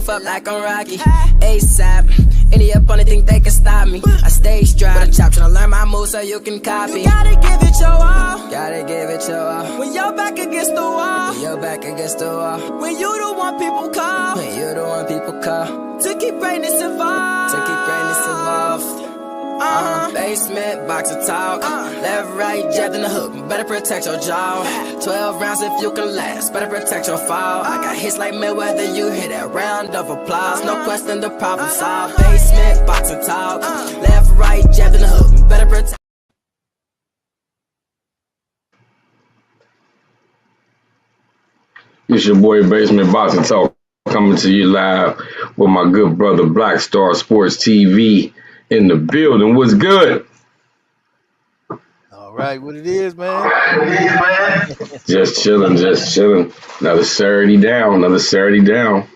roof up like I'm Rocky. ASAP. Any opponent think they can stop me. I stay strapped. Chop tryna learn my moves so you can copy. You gotta give it your all. Gotta give it your all. When you're back against the wall. When you're back against the wall. When you the one people call. When you the one people call. To keep greatness involved. To keep greatness involved. Basement, box of talk. Left, right, jab in the hook. Better protect your jaw. 12 rounds if you can last. Better protect your fall. I got hits like Mayweather. You hit that round of applause. No question, the problem solved. Basement, box of talk. Left, right, jab in the hook. Better protect. It's your boy Basement Boxing Talk coming to you live with my good brother Black Star Sports TV in the building. What's good? All right, what it is, man? Just chilling, just chilling. Another Saturday down.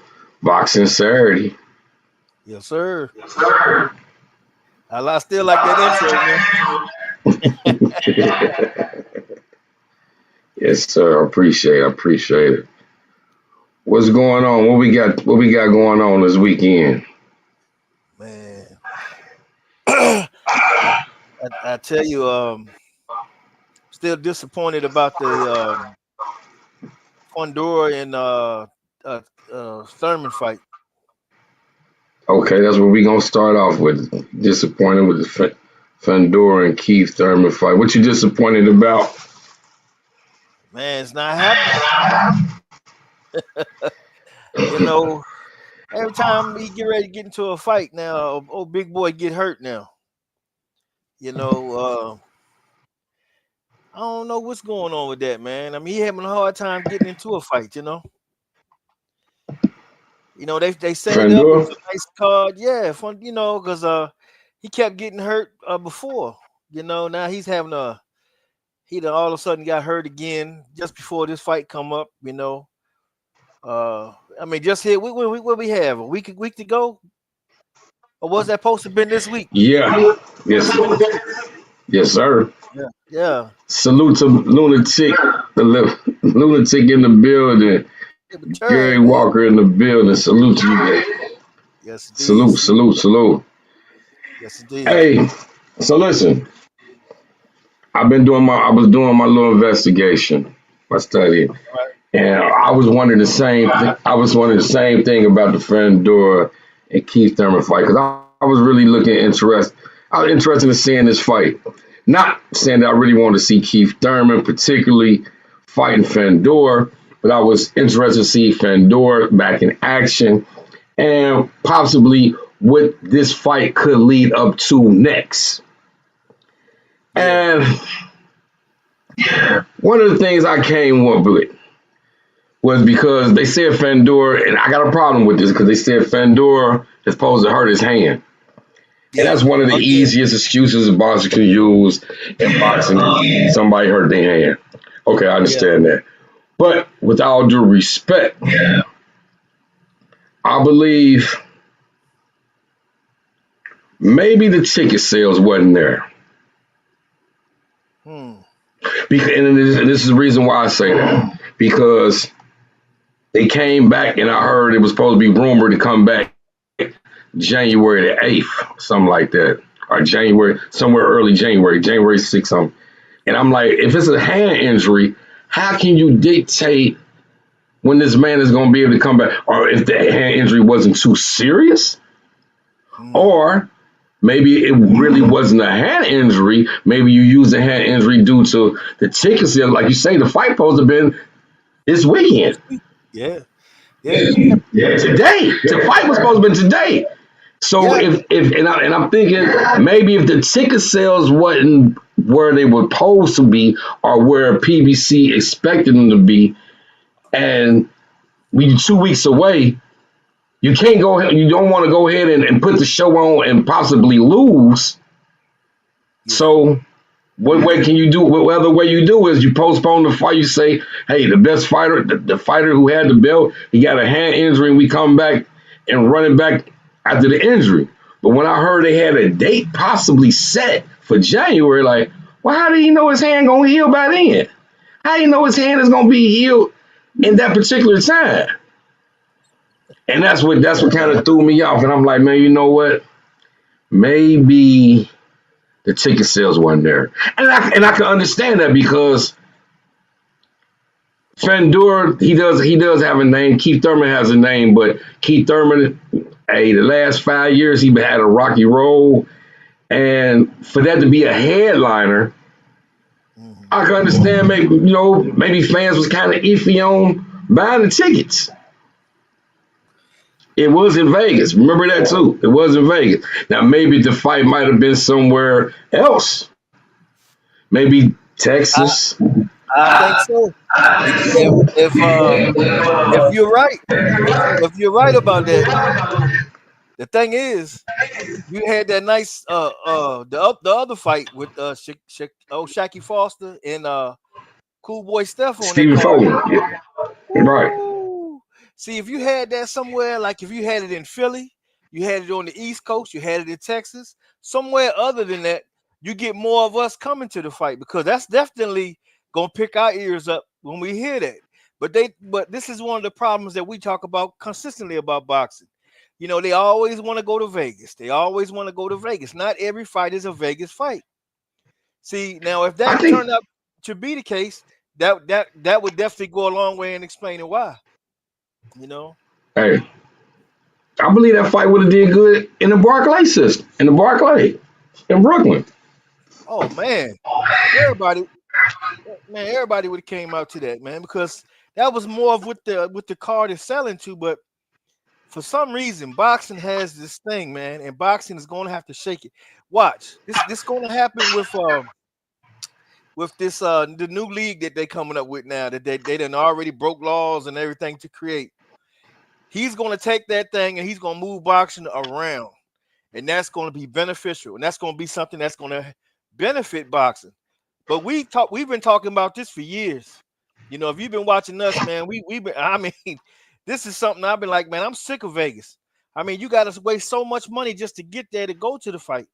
Boxing Saturday. Yes, sir. Yes, sir. I still like that intro, man. Yes, sir. I appreciate it. What's going on? What we got going on this weekend? Man. I tell you, still disappointed about the Fundora and Thurman fight. Okay, that's what we're gonna start off with. Disappointed with the Fundora and Keith Thurman fight. What you disappointed about? Man, it's not happening. You know, every time we get ready to get into a fight now, old big boy get hurt now. You know, I don't know what's going on with that, man. I mean, he having a hard time getting into a fight, you know. You know, they set it up with a nice card, yeah, fun, you know, because he kept getting hurt before. You know, now he's having he done all of a sudden got hurt again just before this fight come up, you know. I mean, just here, what we have a week to go, or was that supposed to have been this week? Yeah, yes, sir. Yeah. Salute to Lunatic, the Lunatic in the building. Gary Walker in the building. Salute to you guys. Yes, indeed. Salute. Yes, indeed. Hey, so listen, I was doing my little investigation, my study, and I was wondering the same thing about the Fundora and Keith Thurman fight, because I was really interested in seeing this fight. Not saying that I really wanted to see Keith Thurman particularly fighting Fundora, but I was interested to see Fundora back in action and possibly what this fight could lead up to next. And one of the things I came up with was because they said Fundora, and I got a problem with this because they said Fundora is supposed to hurt his hand. And that's one of the easiest excuses a boxer can use in boxing. Somebody hurt their hand. Okay, I understand that. But with all due respect, I believe maybe the ticket sales wasn't there. Because, and this is the reason why I say that. Because they came back, and I heard it was supposed to be rumored to come back January the 8th, something like that, or somewhere early January 6th, something. And I'm like, if it's a hand injury, how can you dictate when this man is going to be able to come back? Or if the hand injury wasn't too serious? Or maybe it really wasn't a hand injury. Maybe you used a hand injury due to the ticket sale. Like you say, the fight supposed to have been this weekend. Yeah. Today. The fight was supposed to have been today. So I'm thinking maybe if the ticket sales wasn't where they were supposed to be or where PBC expected them to be, and we 2 weeks away, you can't go ahead. You don't want to go ahead and put the show on and possibly lose. So what way can you do? What other way you do is you postpone the fight. You say, hey, the best fighter, the fighter who had the belt, he got a hand injury, and we come back and running back after the injury. But when I heard they had a date possibly set for January, like, well, how did he know his hand gonna heal by then? How do you know his hand is gonna be healed in that particular time? And that's what kind of threw me off. And I'm like, man, you know what? Maybe the ticket sales weren't there. And I can understand that because Fandor, he does have a name. Keith Thurman has a name, but Keith Thurman, hey, the last 5 years he had a rocky road. And for that to be a headliner, I can understand maybe fans was kind of iffy on buying the tickets. It was in Vegas. Remember that too. It was in Vegas. Now maybe the fight might have been somewhere else. Maybe Texas. I think so. If you're right, if you're right about that, the thing is, you had that nice the other fight with Shaky Foster and Cool Boy Steph on Stephen that card. Foden. Yeah. Right. Ooh. See, if you had that somewhere, like if you had it in Philly, you had it on the East Coast, you had it in Texas, somewhere other than that, you get more of us coming to the fight because that's definitely gonna pick our ears up when we hear that. But this is one of the problems that we talk about consistently about boxing. You know, they always want to go to Vegas. They always want to go to Vegas. Not every fight is a Vegas fight. See, now if that turned out to be the case, that would definitely go a long way in explaining why. You know. Hey, I believe that fight would have did good in the Barclay system, in the Barclay, in Brooklyn. Oh man, everybody would have came out to that, man, because that was more of what the card is selling to. But for some reason, boxing has this thing, man, and boxing is going to have to shake it. Watch this going to happen with this the new league that they coming up with now that they done already broke laws and everything to create. He's going to take that thing and he's going to move boxing around, and that's going to be beneficial, and that's going to be something that's going to benefit boxing. But we've been talking about this for years. You know, if you've been watching us, man, we've been. I mean, this is something I've been like, man, I'm sick of Vegas. I mean, you got to waste so much money just to get there to go to the fight.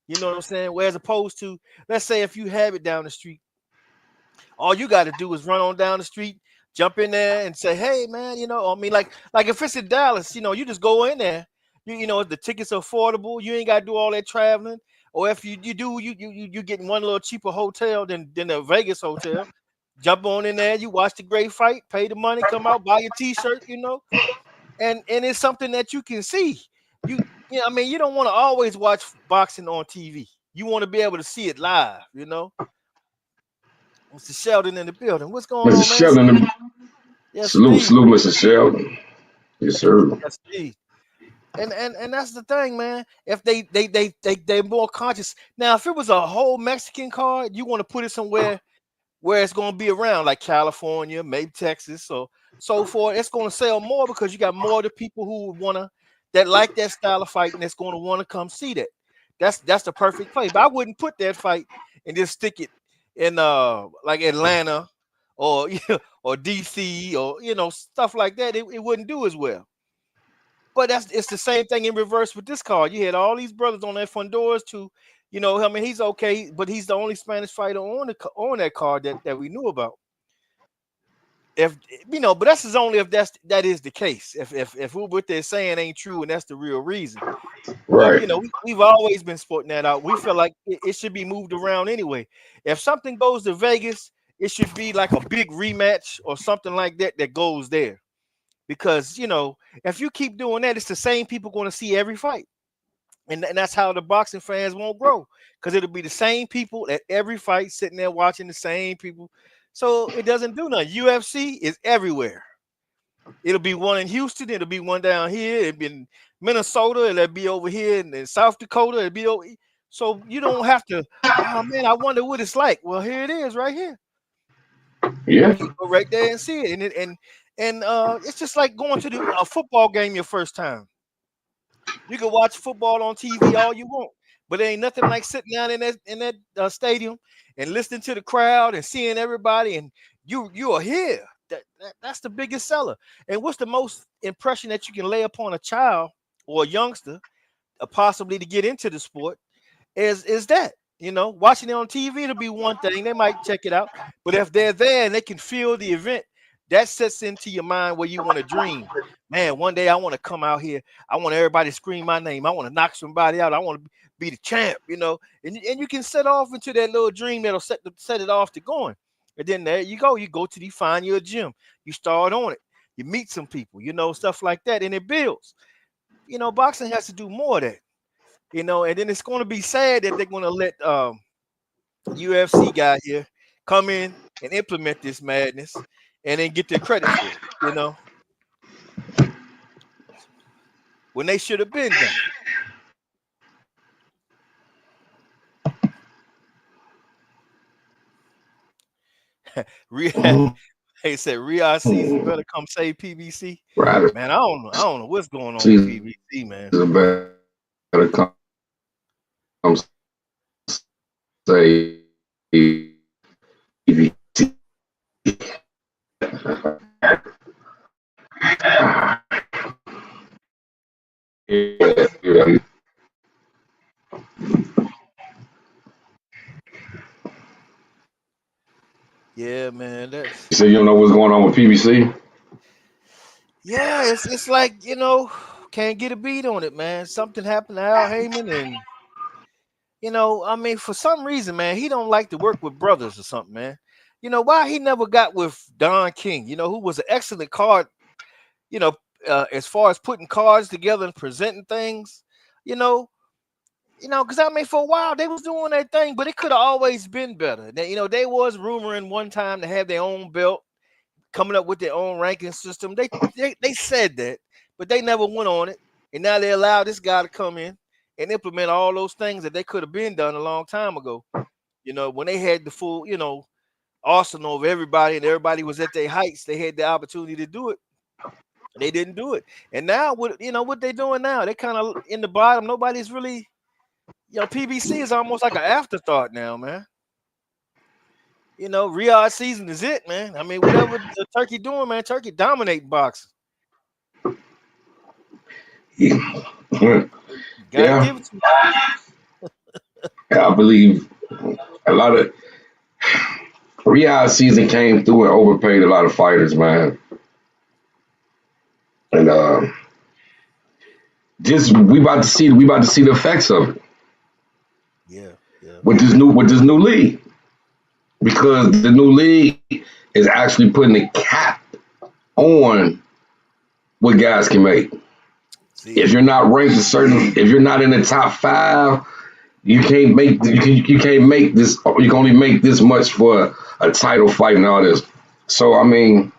You know what I'm saying? Whereas opposed to, let's say, if you have it down the street, all you got to do is run on down the street, jump in there, and say, "Hey, man, you know, I mean, like if it's in Dallas, you know, you just go in there. You know, the tickets are affordable. You ain't got to do all that traveling. Or if you getting one little cheaper hotel than the Vegas hotel. Jump on in there, you watch the great fight, pay the money, come out, buy your T-shirt, you know, and it's something that you can see. I mean, you don't want to always watch boxing on TV. You want to be able to see it live, you know. Mr. Sheldon in the building. What's going on, Mr. man? Sheldon, Yes, salute, Mr. Sheldon. Yes, sir. Yes, indeed. And that's the thing, man. If they're more conscious. Now, if it was a whole Mexican card, you want to put it somewhere where it's going to be around, like California, maybe Texas, or so forth. It's going to sell more because you got more of the people who that like that style of fight, and it's going to want to come see that. That's the perfect play. But I wouldn't put that fight and just stick it in like Atlanta or or DC or stuff like that. It wouldn't do as well. But it's the same thing in reverse with this card. You had all these brothers on that Fondoras too. You know, I mean, he's okay, but he's the only Spanish fighter on that card that we knew about. If but that's only if that is the case. If what they're saying ain't true and that's the real reason, right? But, we've always been sporting that out. We feel like it should be moved around anyway. If something goes to Vegas, it should be like a big rematch or something like that goes there, because if you keep doing that, it's the same people going to see every fight. And that's how the boxing fans won't grow, because it'll be the same people at every fight sitting there watching the same people. So it doesn't do nothing. UFC is everywhere. It'll be one in Houston. It'll be one down here. It'll be in Minnesota. It'll be over here in South Dakota. It'll be over. So you don't have to, oh man, I wonder what it's like. Well, here it is right here. Yeah. You go right there and see it. And it's just like going to a football game your first time. You can watch football on TV all you want, but there ain't nothing like sitting down in that stadium and listening to the crowd and seeing everybody, and you are here. That's the biggest seller. And what's the most impression that you can lay upon a child or a youngster, possibly to get into the sport, is that watching it on TV, it'll be one thing. They might check it out, but if they're there and they can feel the event, that sets into your mind where you want to dream. Man, one day I want to come out here. I want everybody to scream my name. I want to knock somebody out. I want to be the champ, you know. And you can set off into that little dream that'll set it off to going. And then there you go. You go to find you a gym. You start on it. You meet some people, you know, stuff like that, and it builds. You know, boxing has to do more of that. You know, and then it's going to be sad that they're going to let UFC guy here come in and implement this madness and then get their credit for it, you know, when they should have been done. They said Riyadh season better come save PBC. Right. Man, I don't know what's going on with PBC, man. Better come say PBC. Yeah, man. You say you don't know what's going on with PBC? Yeah, it's like, you know, can't get a beat on it, man. Something happened to Al Heyman, and you know, I mean, for some reason, man, he don't like to work with brothers or something, man. You know, why he never got with Don King, you know, who was an excellent card, you know, as far as putting cards together and presenting things, you know, because I mean, for a while they was doing that thing, but it could have always been better. You know, they was rumoring one time to have their own belt, coming up with their own ranking system. They said that, but they never went on it. And now they allow this guy to come in and implement all those things that they could have been done a long time ago. You know, when they had the full, you know, arsenal of everybody and everybody was at their heights, they had the opportunity to do it. They didn't do it. And now, what they doing now? They kind of in the bottom. Nobody's really, you know, PBC is almost like an afterthought now, man. You know, Riyadh season is it, man. I mean, whatever the Turkey doing, man, Turkey dominate boxing. Yeah. Gotta give it to me. I believe a lot of Riyadh season came through and overpaid a lot of fighters, man. And just we about to see the effects of it. Yeah. With this new league. Because the new league is actually putting a cap on what guys can make. See, if you're not ranked if you're not in the top 5, you can't make this. You can only make this much for a title fight and all this. So I mean,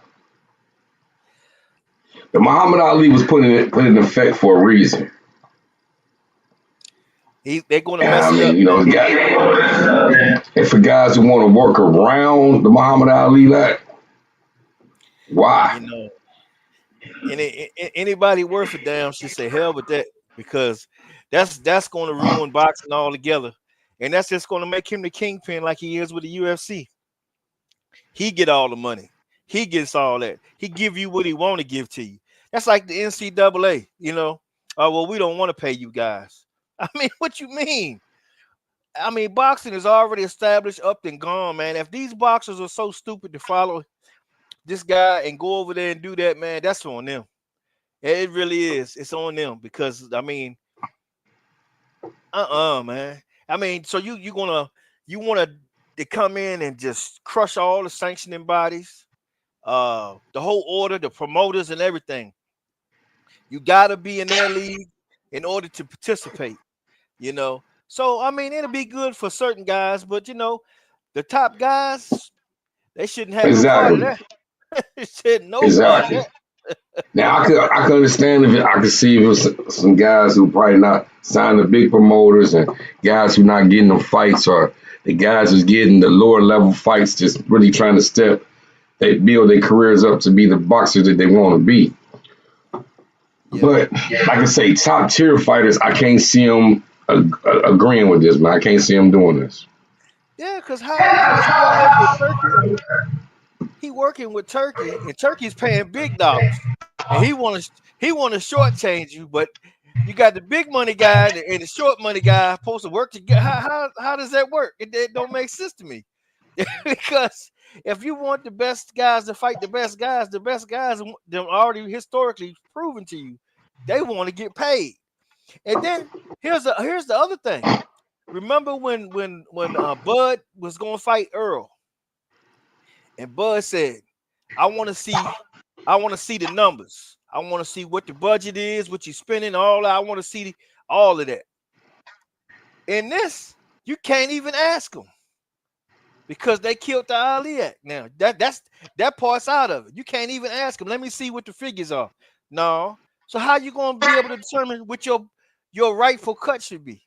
the Muhammad Ali was put in effect for a reason. They're going to mess it up. You know, and for guys who want to work around the Muhammad Ali, why? You know, and anybody worth a damn should say hell with that, because that's going to ruin boxing altogether, and that's just going to make him the kingpin like he is with the UFC. He get all the money. He gets all that. He give you what he want to give to you. That's like the NCAA. You know, well, we don't want to pay you guys. I mean, what you mean? I mean, boxing is already established, up and gone, man. If these boxers are so stupid to follow this guy and go over there and do that, man, that's on them. It really is. It's on them, because I mean, man. I mean, so you want to come in and just crush all the sanctioning bodies, the whole order, the promoters, and everything. You got to be in their league in order to participate. You know, so I mean, it'll be good for certain guys, but you know, the top guys, they shouldn't have no part of that. Exactly. Now I could understand I could see if it was some guys who probably not signed the big promoters, and guys who not getting them fights, or the guys who's getting the lower level fights, just really trying to build their careers up to be the boxers that they want to be. Yeah. But like I say, top tier fighters, I can't see them agreeing with this, man. I can't see them doing this. Yeah, because he working with Turkey, and Turkey's paying big dollars, and he want to shortchange you, but you got the big money guy and the short money guy supposed to work together. How does that work? It don't make sense to me. Because if you want the best guys to fight the best guys them already historically proven to you, they want to get paid. And then here's the other thing. Remember when Bud was gonna fight Earl, and Bud said, I want to see the numbers. I want to see what the budget is, what you're spending, all that. I want to see all of that. In this, you can't even ask them because they killed the Ali Act. Now that part's out of it. You can't even ask them. Let me see what the figures are. No. So how you gonna be able to determine what your rightful cut should be?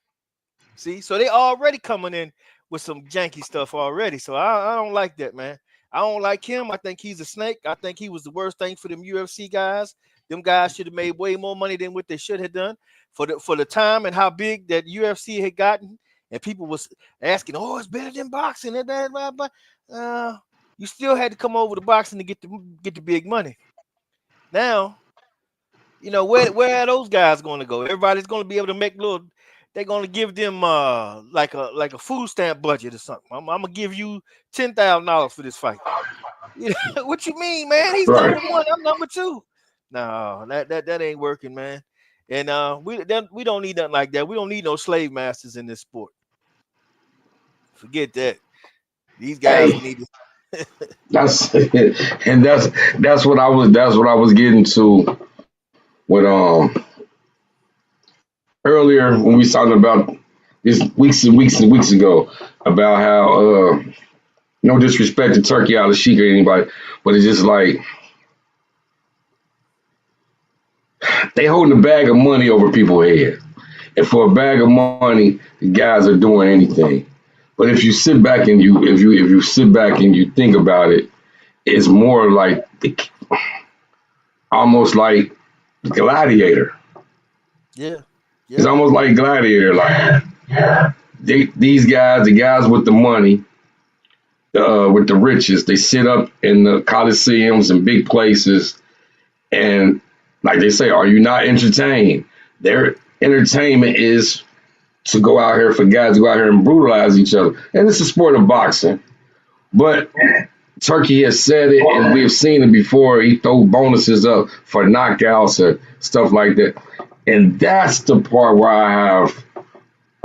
See, so they already coming in with some janky stuff already. So I don't like that, man. I don't like him. I think he's a snake. I think he was the worst thing for them UFC guys. Them guys should have made way more money than what they should have done for the time and how big that UFC had gotten. And people was asking, "Oh, it's better than boxing." And that, you still had to come over to boxing to get the big money. Now, you know where are those guys going to go? Everybody's going to be able to make little. They're going to give them like a food stamp budget or something. I'm gonna give you $10,000 for this fight. You know, what you mean, man? He's number one. I'm number two. No, that ain't working, man. And we don't need nothing like that. We don't need no slave masters in this sport. Forget that. These guys need to. That's what I was getting to with earlier when we was talking about this weeks and weeks and weeks ago about how no disrespect to Turkey Al Sheikh or anybody, but it's just like they holding a bag of money over people's head. And for a bag of money, the guys are doing anything. But if you sit back and you sit back and you think about it, it's more like almost like Gladiator. Yeah. It's almost like Gladiator. Like these guys, the guys with the money, with the riches, they sit up in the coliseums and big places, and like they say, are you not entertained? Their entertainment is to go out here for guys to go out here and brutalize each other. And it's a sport of boxing. But Turkey has said it, and we've seen it before. He throw bonuses up for knockouts or stuff like that. And that's the part where I have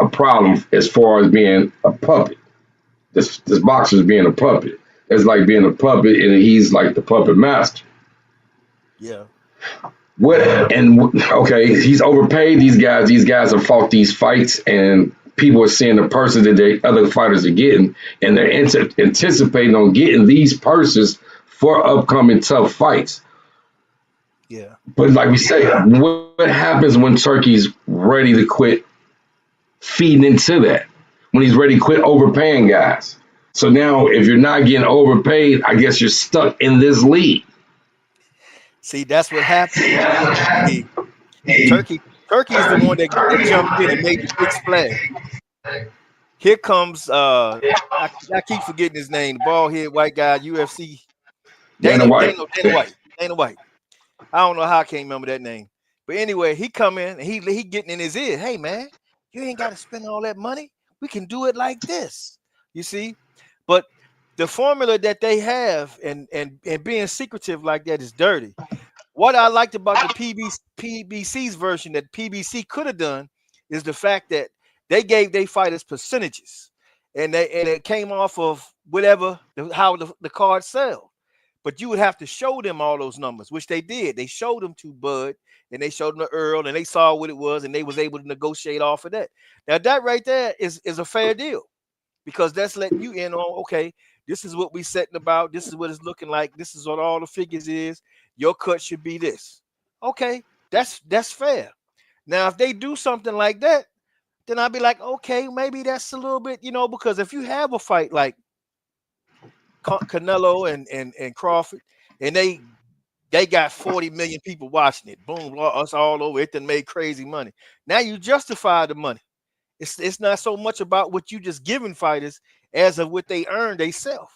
a problem as far as being a puppet. This boxer's being a puppet. It's like being a puppet, and he's like the puppet master. Yeah. Okay, he's overpaid these guys. These guys have fought these fights, and people are seeing the purses that the other fighters are getting, and they're anticipating on getting these purses for upcoming tough fights. Yeah. But like we say, what happens when Turkey's ready to quit feeding into that? When he's ready to quit overpaying guys. So now if you're not getting overpaid, I guess you're stuck in this league. See, that's what happened. Turkey is the one that jumped in and made the big splash. Here comes I keep forgetting his name, the bald head white guy, UFC. Dana White. I don't know how I can't remember that name. But anyway, he come in and he getting in his ear. Hey man, you ain't got to spend all that money. We can do it like this. You see? But the formula that they have and being secretive like that is dirty. What I liked about the PBC's version that PBC could have done is the fact that they gave their fighters percentages, and it came off of whatever how the card sell. But you would have to show them all those numbers, which they did. They showed them to Bud, and they showed them to Earl, and they saw what it was, and they was able to negotiate off of that. Now that right there is a fair deal, because that's letting you in on, okay, this is what we setting about. This is what it's looking like. This is what all the figures is. Your cut should be this. Okay, that's fair. Now, if they do something like that, then I'd be like, okay, maybe that's a little bit, because if you have a fight like Canelo and Crawford, and they got 40 million people watching it, boom, us all over it, then made crazy money. Now you justify the money. It's not so much about what you just giving fighters as of what they earned themselves.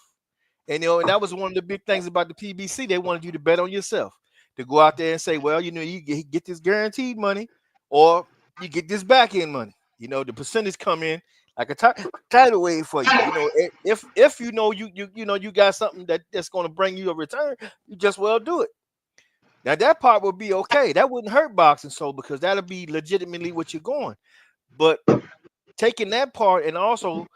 And and that was one of the big things about the PBC. They wanted you to bet on yourself, to go out there and say, well, you get this guaranteed money, or you get this back end money. The percentage come in like a tidal wave for you. You know, if you know you got something that's going to bring you a return, you just well do it. Now that part would be okay. That wouldn't hurt boxing so because that'll be legitimately what you're going. But taking that part and also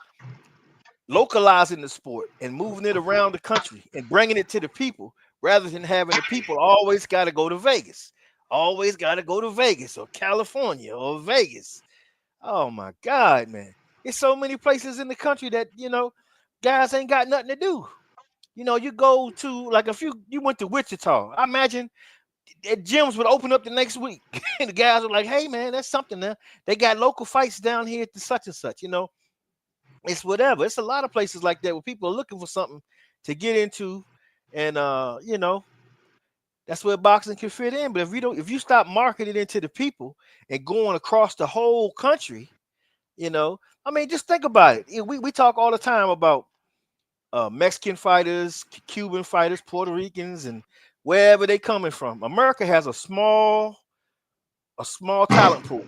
localizing the sport and moving it around the country and bringing it to the people rather than having the people always got to go to Vegas, always got to go to Vegas or California or Vegas. Oh my God, man. There's so many places in the country that, you know, guys ain't got nothing to do. You know, you go to like you went to Wichita. I imagine gyms would open up the next week. And the guys are like, hey man, that's something there. They got local fights down here at the such and such, you know. It's whatever. It's a lot of places like that where people are looking for something to get into, and you know, that's where boxing can fit in. But if you stop marketing it to the people and going across the whole country, you know, I mean, just think about it. We talk all the time about Mexican fighters, Cuban fighters, Puerto Ricans, and wherever they coming from. America has a small talent pool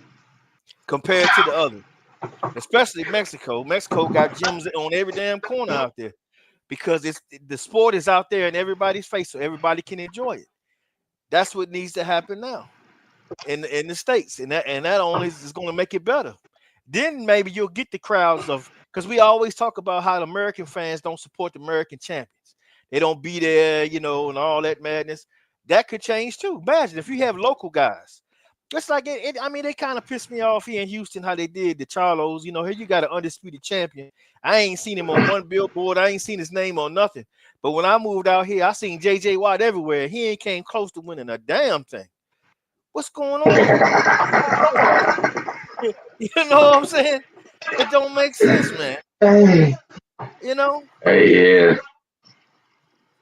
compared to the other. Especially Mexico. Mexico got gyms on every damn corner out there because the sport is out there in everybody's face, so everybody can enjoy it. That's what needs to happen now in the States, and that only is going to make it better. Then maybe you'll get the crowds of, because we always talk about how the American fans don't support the American champions. They don't be there, you know, and all that madness. That could change too. Imagine if you have local guys. It's like I mean, they kind of pissed me off here in Houston how they did the Charlos. You know, here you got an undisputed champion. I ain't seen him on one billboard. I ain't seen his name on nothing. But when I moved out here, I seen J.J. Watt everywhere. He ain't came close to winning a damn thing. What's going on? You know what I'm saying? It don't make sense, man. Hey. You know? Hey, yeah.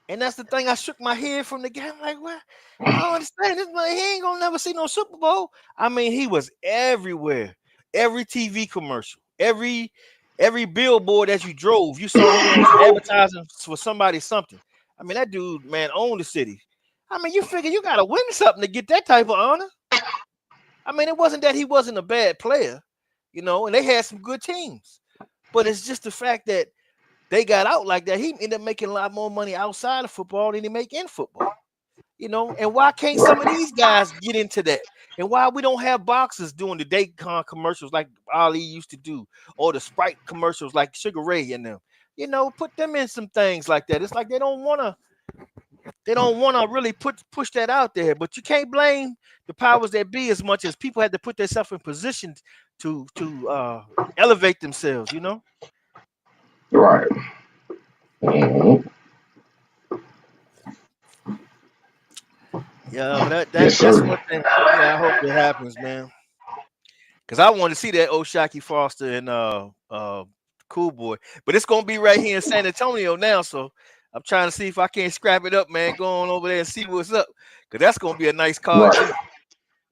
And that's the thing. I shook my head from the game. I'm like, what? I don't understand this man. He ain't gonna never see no Super Bowl. I mean, he was everywhere. Every TV commercial, every billboard that you drove, you saw him advertising for somebody something. I mean, that dude, man, owned the city. I mean, you figure you gotta win something to get that type of honor. I mean, it wasn't that he wasn't a bad player, you know, and they had some good teams, but it's just the fact that they got out like that. He ended up making a lot more money outside of football than he make in football. You know, and why can't some of these guys get into that? And why we don't have boxers doing the Daycon commercials like Ali used to do, or the Sprite commercials like Sugar Ray and them? You know, put them in some things like that. It's like they don't want to really push that out there. But you can't blame the powers that be as much as people had to put themselves in position to elevate themselves. You know. Right. Mm-hmm. Yeah, that's one thing. Yeah, I hope it happens, man. Because I want to see that O'Shaquie Foster and Cool Boy, but it's gonna be right here in San Antonio now. So I'm trying to see if I can't scrap it up, man. Go on over there and see what's up, because that's gonna be a nice card. Right.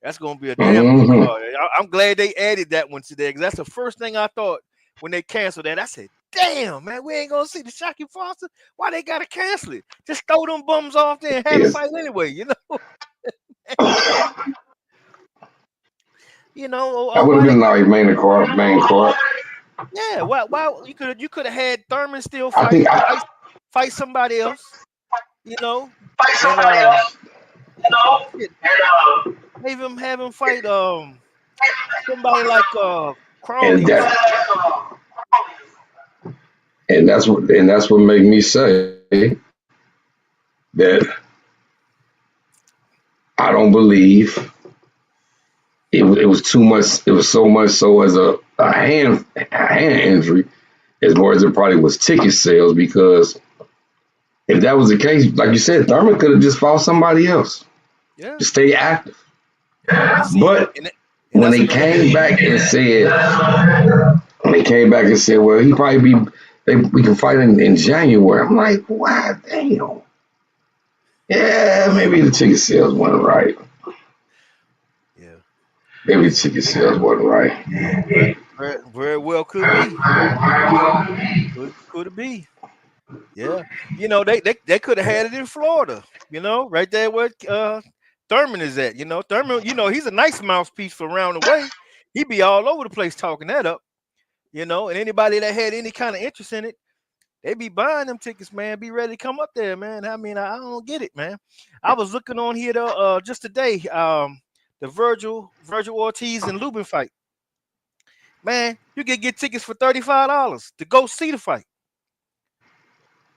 That's gonna be a damn good card. I'm glad they added that one today, because that's the first thing I thought when they canceled that. I said, damn, man, we ain't gonna see the Shaquie Foster. Why they gotta cancel it? Just throw them bums off there and have a fight anyway, you know. You know, that would have been like main court. Yeah, why you could have had Thurman still fight somebody else, you know. Have him fight somebody like Crawley. And that's what made me say that I don't believe it was too much. It was so much so as a hand injury, as more as it probably was ticket sales. Because if that was the case, like you said, Thurman could have just fought somebody else to stay active. But when they came back and said, well, he probably we can fight in January. I'm like, wow, damn. Yeah, maybe the ticket sales weren't right. Yeah. Maybe the ticket sales wasn't right. Very well could be. Could be. Yeah. You know, they could have had it in Florida, you know, right there where Thurman is at. You know, Thurman, you know, he's a nice mouthpiece for around the way. He be all over the place talking that up. you know, and anybody that had any kind of interest in it, they be buying them tickets, man. Be ready to come up there, man. I mean, I don't get it, man. I was looking on here just today, the Virgil Ortiz and Lubin fight. Man, you can get tickets for $35 to go see the fight.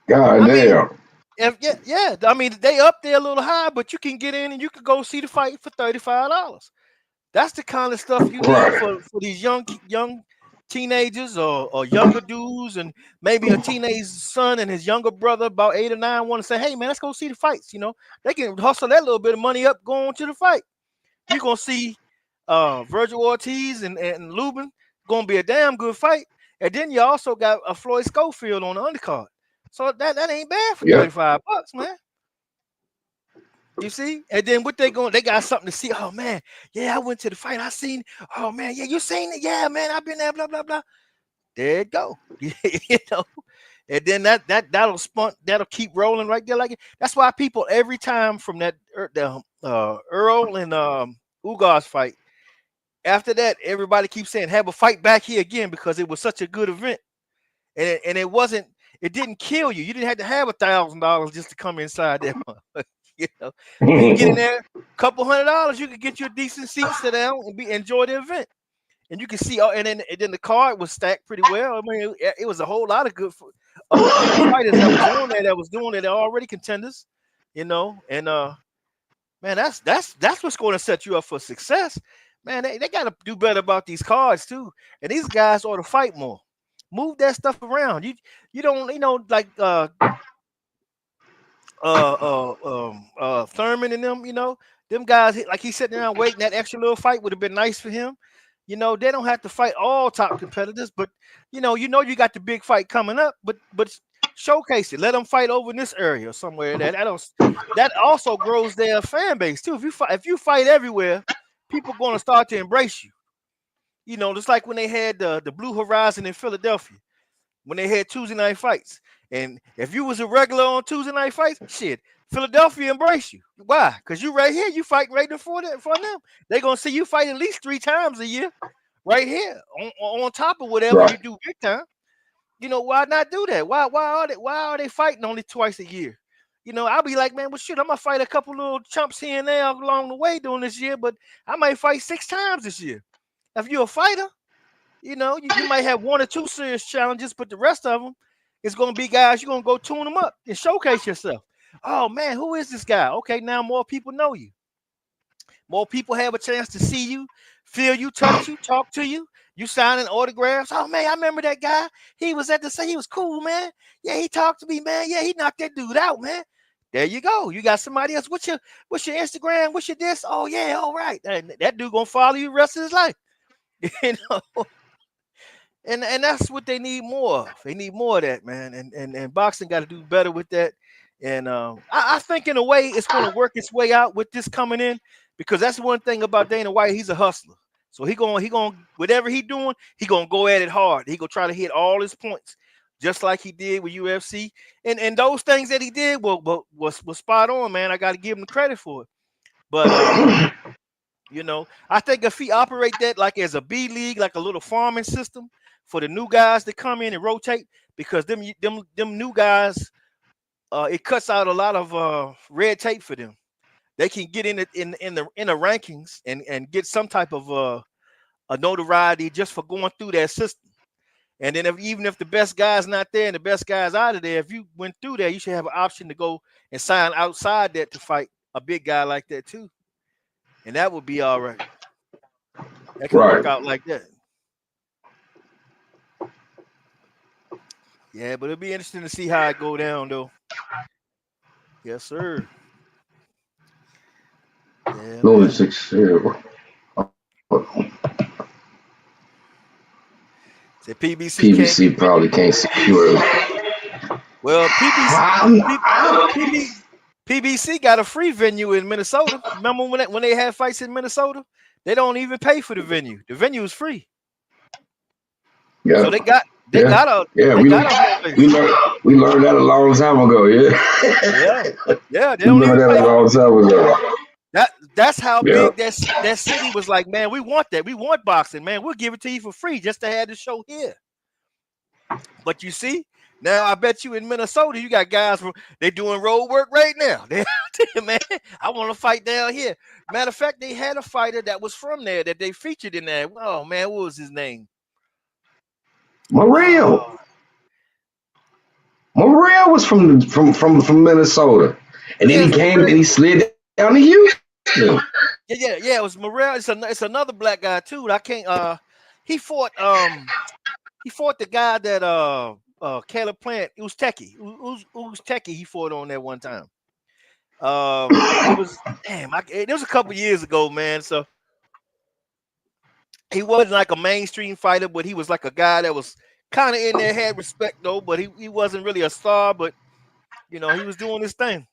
God damn. Yeah. I mean, they up there a little high, but you can get in and you can go see the fight for $35. That's the kind of stuff you need for these young teenagers or younger dudes, and maybe a teenage son and his younger brother, about 8 or 9, want to say, hey man, let's go see the fights. You know, they can hustle that little bit of money up going to the fight. You're gonna see Virgil Ortiz and Lubin, gonna be a damn good fight. And then you also got a Floyd Schofield on the undercard. So that ain't bad for $35, man. You see? And then what they got something to see. Oh man, yeah, I went to the fight. I seen, oh man, yeah, you seen it? Yeah, man, I've been there, blah, blah, blah. There it go. You know, and then that'll keep rolling right there. Like that's why people every time from that Earl and Ugas fight, after that, everybody keeps saying have a fight back here again because it was such a good event. And it didn't kill you. You didn't have to have $1,000 just to come inside there. You know, you get in there, couple $100, you could get you a decent seat, sit down, and enjoy the event. And you can see, and then the card was stacked pretty well. I mean, it was a whole lot of good fighters that was doing it. They're already contenders, you know. And man, that's what's going to set you up for success, man. They got to do better about these cards too. And these guys ought to fight more. Move that stuff around. You don't, you know, like Thurman and them, you know, them guys, like he's sitting around waiting. That extra little fight would have been nice for him. You know, they don't have to fight all top competitors, but you got the big fight coming up, but showcase it. Let them fight over in this area or somewhere. That also grows their fan base too. If you fight everywhere, people going to start to embrace you. You know, just like when they had the Blue Horizon in Philadelphia, when they had Tuesday night fights. And if you was a regular on Tuesday night fights, shit, Philadelphia embrace you. Why? Because you right here, you fighting right in front of them. They're going to see you fight at least 3 times a year right here on top of whatever you do big time. You know, why not do that? Why are they fighting only twice a year? You know, I'll be like, man, well, shoot, I'm going to fight a couple little chumps here and there along the way during this year, but I might fight 6 times this year. If you're a fighter, you know, you might have 1 or 2 serious challenges, but the rest of them, it's going to be guys, you're going to go tune them up and showcase yourself. Oh, man, who is this guy? Okay, now more people know you. More people have a chance to see you, feel you, touch you, talk to you. You signing autographs. Oh, man, I remember that guy. He was he was cool, man. Yeah, he talked to me, man. Yeah, he knocked that dude out, man. There you go. You got somebody else. What's your Instagram? What's your this? Oh, yeah, all right. That dude going to follow you the rest of his life. You know? And that's what they need more of. They need more of that, man. And boxing got to do better with that. And I think in a way it's going to work its way out with this coming in, because that's one thing about Dana White. He's a hustler. So he going whatever he doing, he going to go at it hard. He going to try to hit all his points, just like he did with UFC. And those things that he did was spot on, man. I got to give him the credit for it. But you know, I think if he operate that like as a B league, like a little farming system for the new guys that come in and rotate, because them new guys, it cuts out a lot of red tape for them. They can get in the rankings and get some type of a notoriety just for going through that system. And then even if the best guy's not there and the best guy's out of there, if you went through there, you should have an option to go and sign outside that to fight a big guy like that too. And that would be all right. That can work out like that. Yeah, but it'll be interesting to see how it go down, though. Yes, sir. Yeah, no, 6. The PBC probably can't secure it. Well, PBC got a free venue in Minnesota. Remember when they had fights in Minnesota? They don't even pay for the venue. The venue is free. Yeah. So we learned that a long time ago. Yeah. They don't learned that a long time ago. That's how big that city was. Like, man, we want that. We want boxing, man. We'll give it to you for free just to have the show here. But you see, now I bet you in Minnesota, you got guys from they doing road work right now. They man, I want to fight down here. Matter of fact, they had a fighter that was from there that they featured in there. Oh man, what was his name? Morrell. Morrell was from Minnesota, and then he came and he slid down to Houston. Yeah. It was Morrell. It's another black guy too. I can't. He fought the guy that Caleb Plant. It was Techie. Techie. He fought on there one time. It was it was a couple years ago, man. So he wasn't like a mainstream fighter, but he was like a guy that was kind of in there, had respect though, but he wasn't really a star, but you know, he was doing his thing.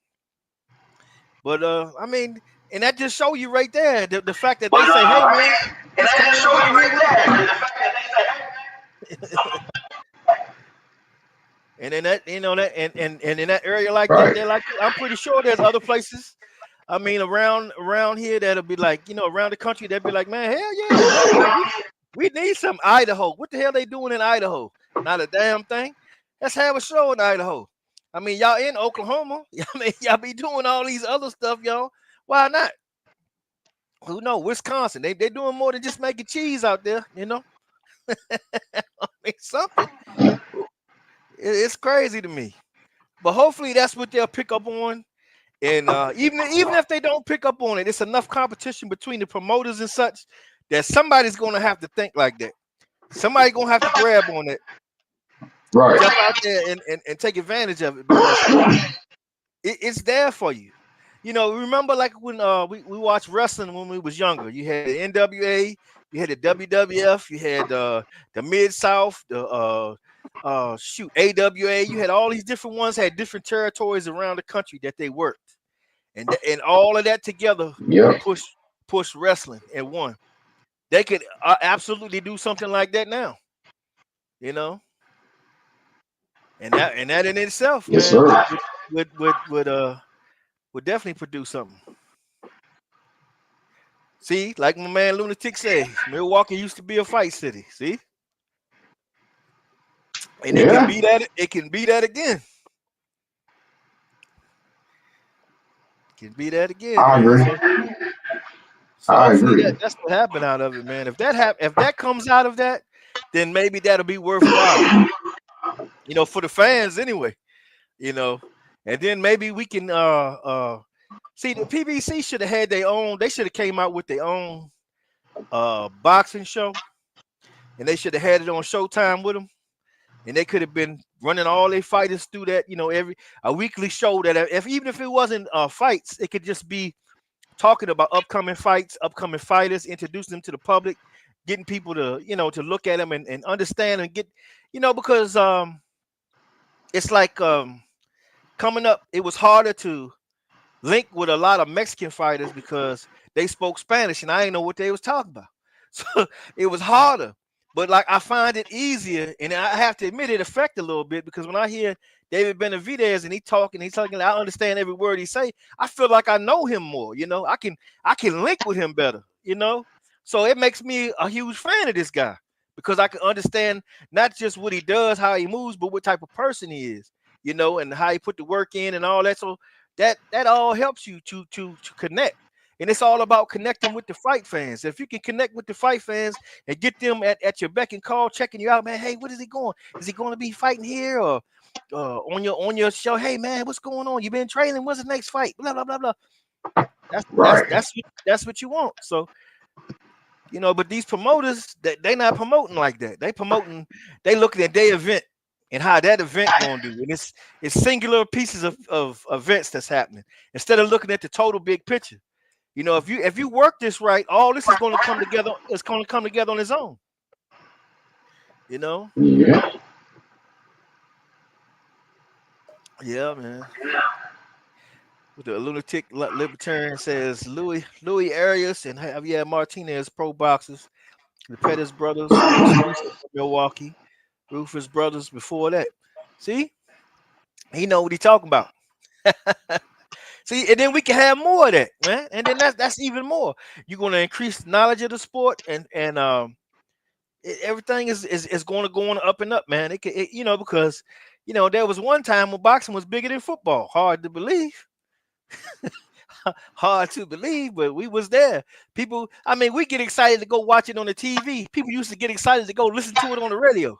But I mean, and that just show you right there the fact that they say, hey man, and that just show you right there the fact that they say, hey. And in that, you know, that and in that area like that, they're like, I'm pretty sure there's other places. I mean, around here that'll be like, you know, around the country, they'll be like, man, hell yeah, we need some Idaho. What the hell they doing in Idaho? Not a damn thing. Let's have a show in Idaho. I mean, y'all in Oklahoma. I mean, y'all be doing all these other stuff, y'all. Why not? Who knows? Wisconsin. They doing more than just making cheese out there, you know. I mean, something. It's crazy to me. But hopefully that's what they'll pick up on. And even if they don't pick up on it, it's enough competition between the promoters and such that somebody's going to have to think like that. Somebody's going to have to grab on it. Right. Jump out there and take advantage of it because it's there for you. You know, remember like when we watched wrestling when we was younger. You had the NWA, you had the WWF, you had the Mid-South, the AWA. You had all these different ones, had different territories around the country that they worked. And all of that together push wrestling and won. They could absolutely do something like that now, you know. And that in itself, yes, man, sir. would definitely produce something. See, like my man Lunatic said, Milwaukee used to be a fight city. See, and it can be that. It can be that again. Can be that again. I agree. So hopefully that's what happened out of it, man. If that comes out of that, then maybe that'll be worthwhile. You know, for the fans anyway. You know, and then maybe we can see the PBC should have had their own. They should have came out with their own boxing show, and they should have had it on Showtime with them. And they could have been running all their fighters through that, you know, a weekly show that even if it wasn't fights, it could just be talking about upcoming fights, upcoming fighters, introducing them to the public, getting people to, you know, to look at them and understand and get, you know, because it's like coming up, it was harder to link with a lot of Mexican fighters because they spoke Spanish and I didn't know what they was talking about. So it was harder. But like I find it easier, and I have to admit it affected a little bit because when I hear David Benavidez and he's talking, I understand every word he say. I feel like I know him more, you know. I can link with him better, you know. So it makes me a huge fan of this guy because I can understand not just what he does, how he moves, but what type of person he is, you know, and how he put the work in and all that. So that all helps you to connect. And it's all about connecting with the fight fans. If you can connect with the fight fans and get them at your beck and call, checking you out, man. Hey, what is he going? Is he going to be fighting here or on your show? Hey, man, what's going on? You been training? What's the next fight? Blah blah blah blah. That's what you want. So, you know, but these promoters, they not promoting like that. They looking at their event and how that event gonna do. And it's singular pieces of events that's happening instead of looking at the total big picture. You know, if you work this right, all this is going to come together. It's going to come together on its own. You know. Yeah. Yeah, man. The Lunatic Libertarian says Louis Arias and Javier Martinez pro boxers, the Pettis brothers, Milwaukee, Rufus brothers before that. See, he know what he talking about. See, and then we can have more of that, man. And then that's even more. You're gonna increase the knowledge of the sport and everything is going to go on up and up, man. Because there was one time when boxing was bigger than football. Hard to believe. Hard to believe, but we was there. People, I mean, we get excited to go watch it on the TV. People used to get excited to go listen to it on the radio.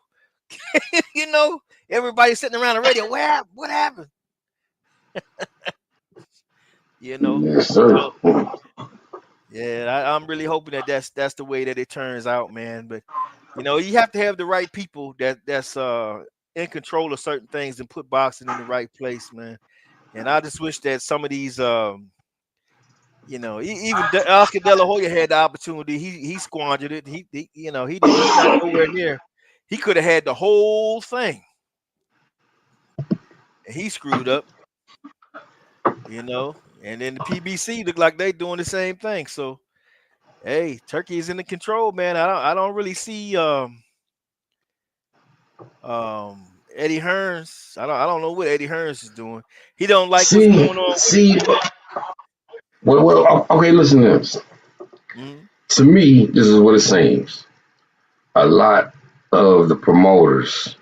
Everybody sitting around the radio. What happened? Yes, sir. Yeah, I'm really hoping that's the way that it turns out, man. But you have to have the right people that's in control of certain things and put boxing in the right place, man. And I just wish that some of these, even Oscar De La Hoya had the opportunity. He squandered it. He he's not nowhere near. He could have had the whole thing, and he screwed up. And then the PBC look like they doing the same thing. So, hey, Turkey is in the control, man. I don't really see Eddie Hearns. I don't know what Eddie Hearns is doing. He don't like what's going on. Well, okay, listen to this. Mm-hmm. To me, this is what it seems. A lot of the promoters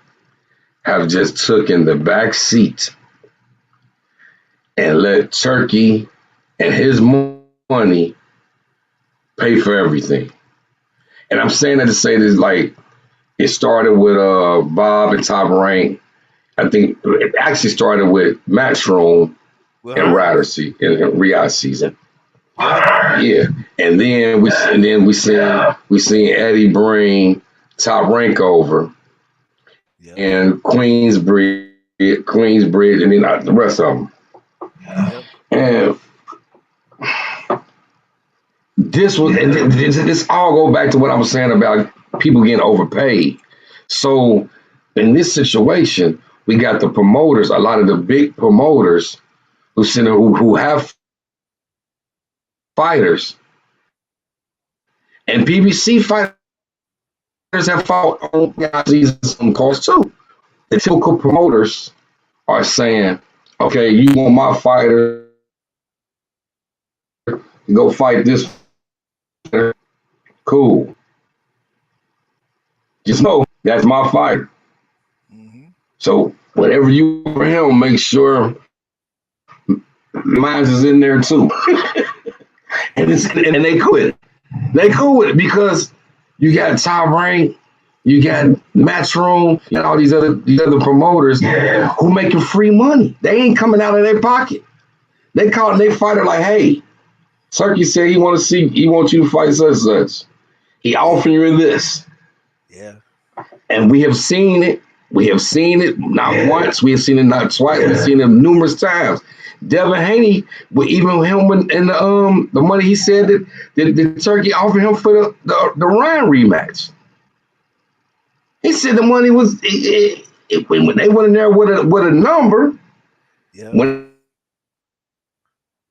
have just taken the back seat and let Turkey and his money pay for everything. And I'm saying that to say this, like, it started with Bob and Top Rank. I think it actually started with Matchroom and Riyadh season. Yeah. And then we seen Eddie bring Top Rank over. Yep. And Queensbridge, and then the rest of them. Yep. And this all go back to what I was saying about people getting overpaid. So in this situation, we got the promoters, a lot of the big promoters who have fighters, and PBC fighters have fought on some cards too. The typical promoters are saying, okay, you want my fighter to go fight this fighter? Cool. Just know that's my fighter. Mm-hmm. So whatever you for him, make sure mine is in there too. and they quit. They cool with it because you got Top Rank, you got Matchroom, and all these other promoters who making free money. They ain't coming out of their pocket. They calling their fighter like, hey, Turkey said he wants you to fight such and such. He offering you this. Yeah. And we have seen it. We have seen it not once. We have seen it not twice. We've seen it numerous times. Devin Haney, even him and the money he said that Turkey offered him for the Ryan rematch. He said the money was when they went in there with a number. Yeah. When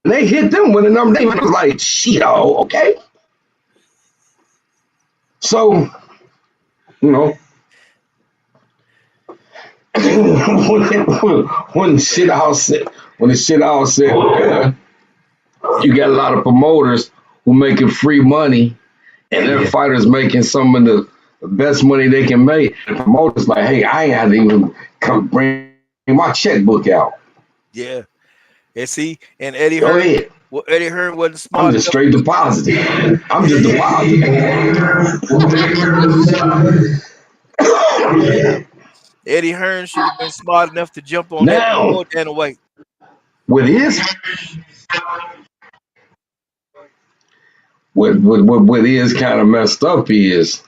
they hit them with a number, they was like, shit, okay. So, when the shit all said, you got a lot of promoters who making free money, and their fighters making some of the best money they can make. The promoters like, hey, I ain't had to even come bring my checkbook out. Yeah, and see, and Eddie Hearn. Well, Eddie Hearn wasn't smart. I'm just straight depositing. I'm just depositing. Eddie Hearn should have been smart enough to jump on that and away. What is kind of messed up is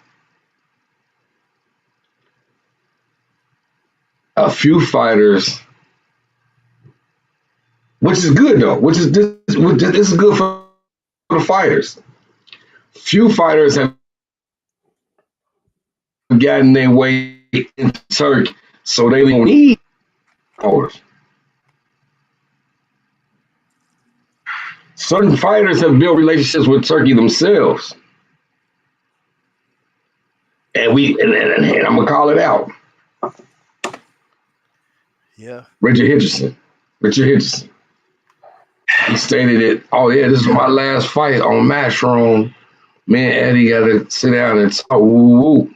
a few fighters, which is good though. This is good for the fighters. Few fighters have gotten their way into Turkey, so they don't need promoters. Certain fighters have built relationships with Turkey themselves, and I'm gonna call it out. Yeah, Richard Hitchison. He stated it. Oh yeah, this is my last fight on Matchroom. Me and Eddie got to sit down and talk. Woo.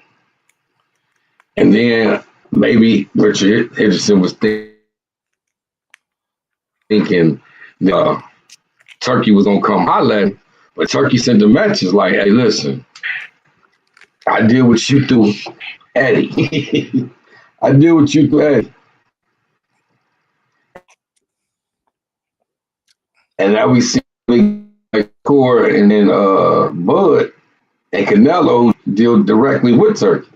And then maybe Richard Henderson was thinking Turkey was gonna come holler at him, but Turkey sent the message like, "Hey, listen, I deal with you through Eddie. I deal with you through Eddie." And now we see like Core and then Bud and Canelo deal directly with Turkey.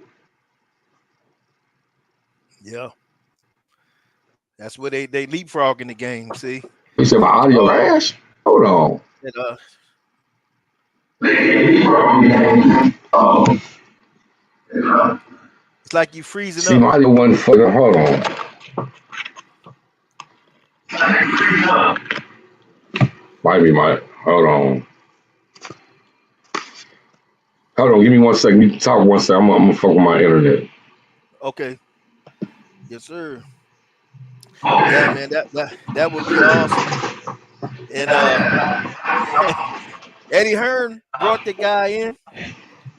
Yeah. That's where they leapfrog in the game, see? You said my audio rash? Hold on. And, it's like you freezing See, up. my audio wasn't for hold on. Might be my hold on. Hold on, give me 1 second. You talk 1 second. I'm gonna fuck with my internet. Okay. Yes, sir. Yeah, man, that would be awesome. And Eddie Hearn brought the guy in,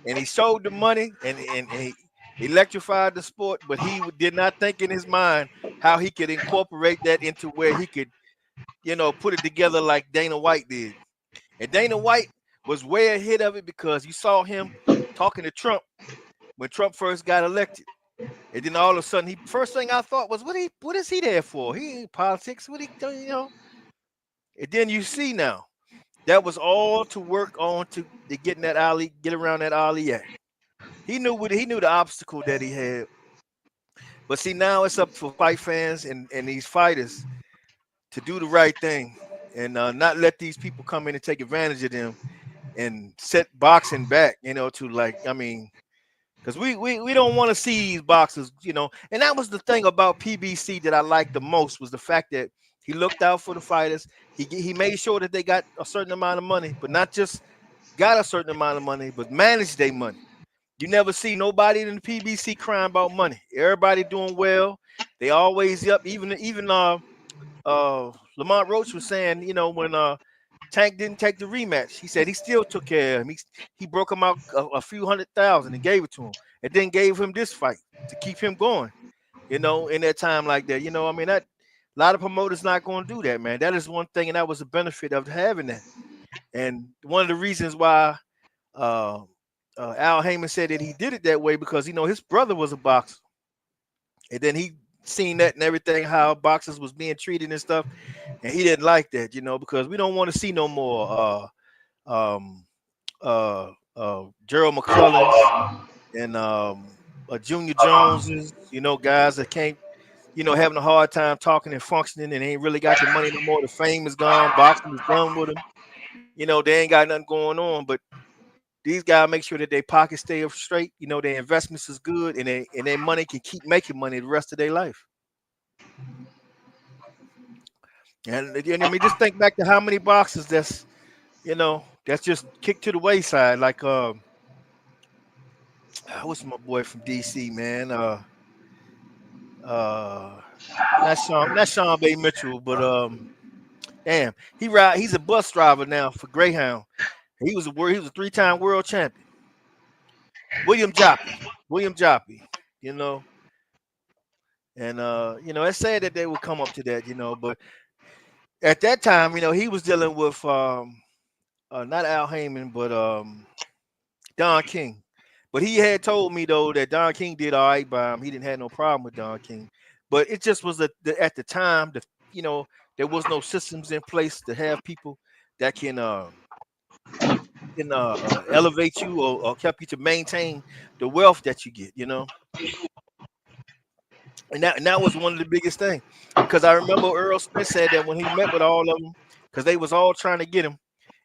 and he showed the money, and he electrified the sport. But he did not think in his mind how he could incorporate that into where he could, put it together like Dana White did. And Dana White was way ahead of it because you saw him talking to Trump when Trump first got elected. And then all of a sudden, first thing I thought was, what is he there for? He ain't politics. What he doing, And then you see now, that was all to work on to get around that alley at. He knew the obstacle that he had. But see, now it's up for fight fans and these fighters to do the right thing and not let these people come in and take advantage of them and set boxing back, because we don't want to see these boxers, and that was the thing about PBC that I liked the most was the fact that he looked out for the fighters. He made sure that they got a certain amount of money, but not just got a certain amount of money, but managed their money. You never see nobody in the PBC crying about money. Everybody doing well. They always up. Even Lamont Roach was saying, when Tank didn't take the rematch, he said he still took care of him. He broke him out a few $100,000 and gave it to him, and then gave him this fight to keep him going. In that time like that, that a lot of promoters not going to do that, man. That is one thing, and that was a benefit of having that. And one of the reasons why Al Heyman said that he did it that way because his brother was a boxer, and then he seen that and everything, how boxers was being treated and stuff, and he didn't like that, because we don't want to see no more Gerald McClellan and Junior Joneses, guys that can't, having a hard time talking and functioning and ain't really got the money no more. The fame is gone, boxing is done with them. They ain't got nothing going on, but these guys make sure that their pockets stay up straight. Their investments is good, and their money can keep making money the rest of their life. And just think back to how many boxers that's just kicked to the wayside. Like what's my boy from DC, man? Not Sean Bay Mitchell, but damn, he's a bus driver now for Greyhound. He was a 3-time world champion. William Joppy, and it's sad that they would come up to that, but at that time, he was dealing with not Al Heyman, but Don King. But he had told me though that Don King did all right by him. He didn't have no problem with Don King, but it just was at the time there was no systems in place to have people that can elevate you or help you to maintain the wealth that you get, And that was one of the biggest things, because I remember Earl Smith said that when he met with all of them, because they was all trying to get him,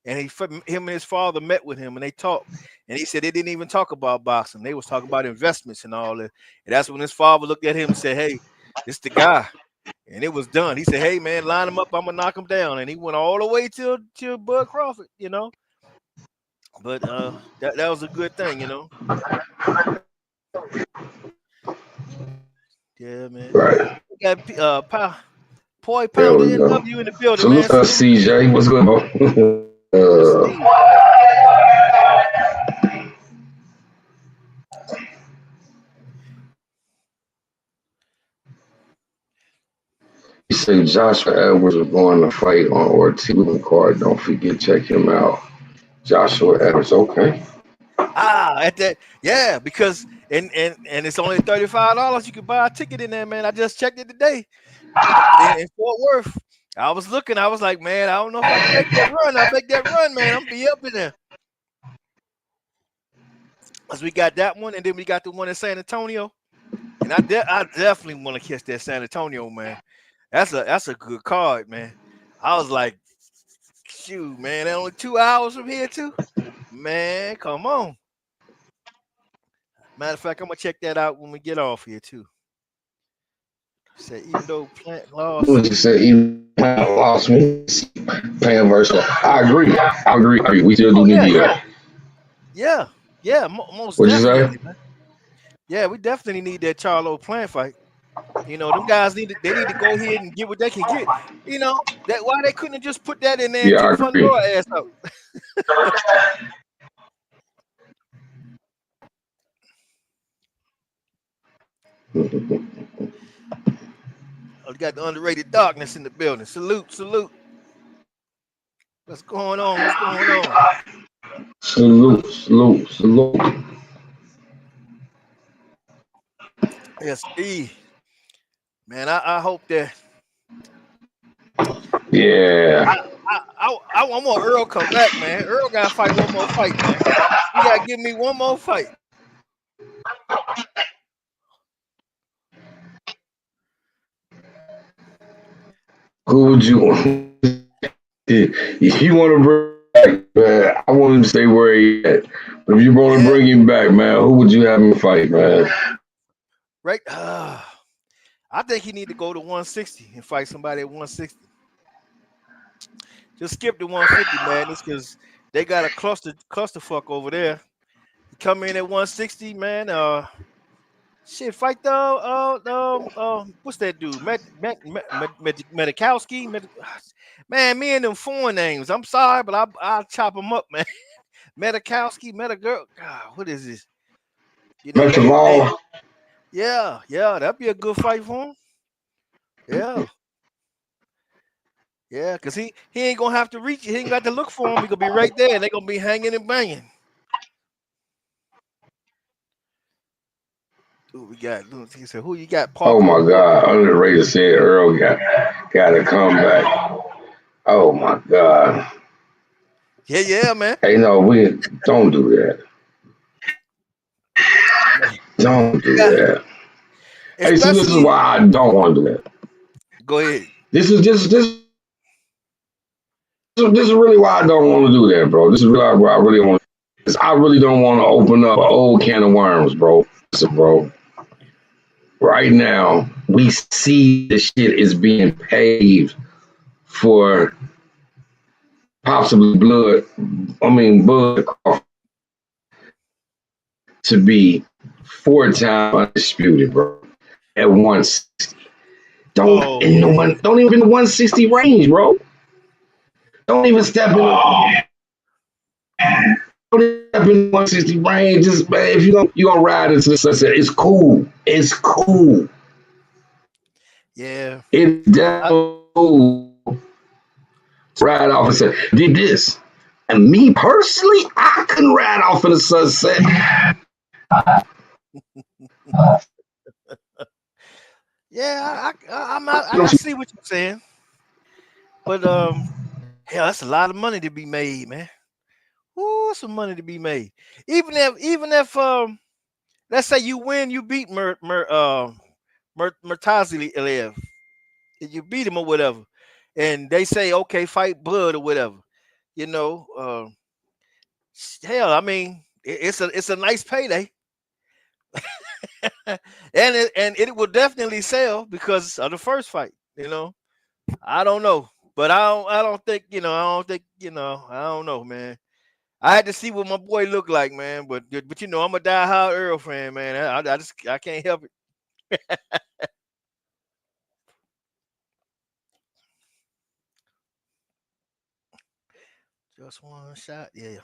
and him and his father met with him and they talked, and he said they didn't even talk about boxing. They was talking about investments and all that. And that's when his father looked at him and said, "Hey, this the guy." And it was done. He said, "Hey man, line him up. I'm gonna knock him down." And he went all the way till Bud Crawford, But that was a good thing, Yeah, man. Right. We got Poi Pounder NW in the building, Salute man. CJ. What's good, bro? say Joshua Edwards was going to fight on Ortiz card. Don't forget, check him out. Joshua Edwards, okay. At that, yeah, because and it's only $35. You can buy a ticket in there, man. I just checked it today in Fort Worth. I was looking. I was like, man, I don't know if I can make that run. I'll make that run, man. I'm be up in there. Cause we got that one, and then we got the one in San Antonio, and I definitely want to catch that San Antonio, man. That's a good card, man. I was like, shoot, man, they're only 2 hours from here too. Man, come on. Matter of fact, I'm gonna check that out when we get off here too. Say even though Plant lost, What you say? Even Plant lost me. Plant versus. I agree. We still do need that. Yeah, most What'd definitely. You say? Man. Yeah, we definitely need that Charlo Plant fight. You know, them guys need to go ahead and get what they can get. You know, that why they couldn't have just put that in there and took Fundora ass out. We got the underrated darkness in the building. Salute. What's going on? Salute. Yes, man, I hope that. Yeah. I want Earl come back, man. Earl got to fight one more fight, man. You got to give me one more fight. Who would you want? If you want to bring back, man, I want him to stay where he at. But if you want to bring him back, man, who would you have him fight, man? Right. I think he need to go to 160 and fight somebody at 160. Just skip the 150, man. It's because they got a clusterfuck over there. You come in at 160, man. Shit, fight the what's that dude? Medikowski. Man, me and them foreign names. I'm sorry, but I'll chop them up, man. Medikowski, Metagirl. God, what is this? You know, yeah, that'd be a good fight for him. Yeah, because he ain't gonna have to reach it. He ain't got to look for him. He gonna be right there, and they gonna be hanging and banging. He said, "Who you got?" Parker? Oh my God! Underrated said Earl got to come back. Oh my God! Yeah, man. Hey, no, we don't do that. Don't do that. Hey, so this is why I don't want to do that. Go ahead. This is really why I don't want to do that, bro. This is really why I really want. Because I really don't want to open up an old can of worms, bro. Listen, bro. Right now, we see the shit is being paved for possibly Bud to be 4-time undisputed, bro. At 160. Don't even in the 160 range, bro. Don't even step in. Don't step in the 160 range. Just, man, if you gonna ride into the sunset, it's cool. It's cool. Yeah. It's definitely cool. Ride off and say, did this. And me personally, I couldn't ride off in the sunset. Yeah, I see what you're saying. But hell, that's a lot of money to be made, man. Ooh, some money to be made. Even if let's say you win, you beat Murtazi Aliyev. You beat him or whatever. And they say, okay, fight Bud or whatever. You know, hell, I mean, it's a nice payday. and it will definitely sell because of the first fight, you know. I don't know, but I don't think, I don't know, man. I had to see what my boy looked like, man. But you know, I'm a diehard Earl fan, man. I can't help it. Just one shot, yeah.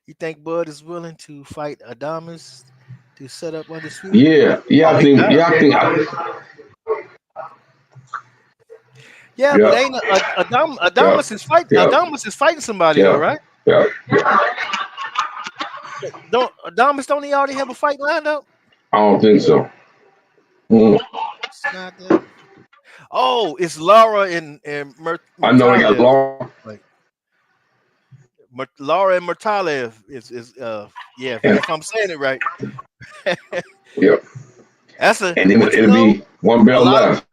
You think Bud is willing to fight Adames to set up undisputed? Yeah, I think. Yeah, but ain't Adamas is fighting. Adamas is fighting somebody, though, right? Yeah. Don't he already have a fight lined up? I don't think so. It's not that. Oh, it's Laura and I know he got Laura. Like Laura and Murtalev is if I'm saying it right. Yep. That's and then it'll be one belt left.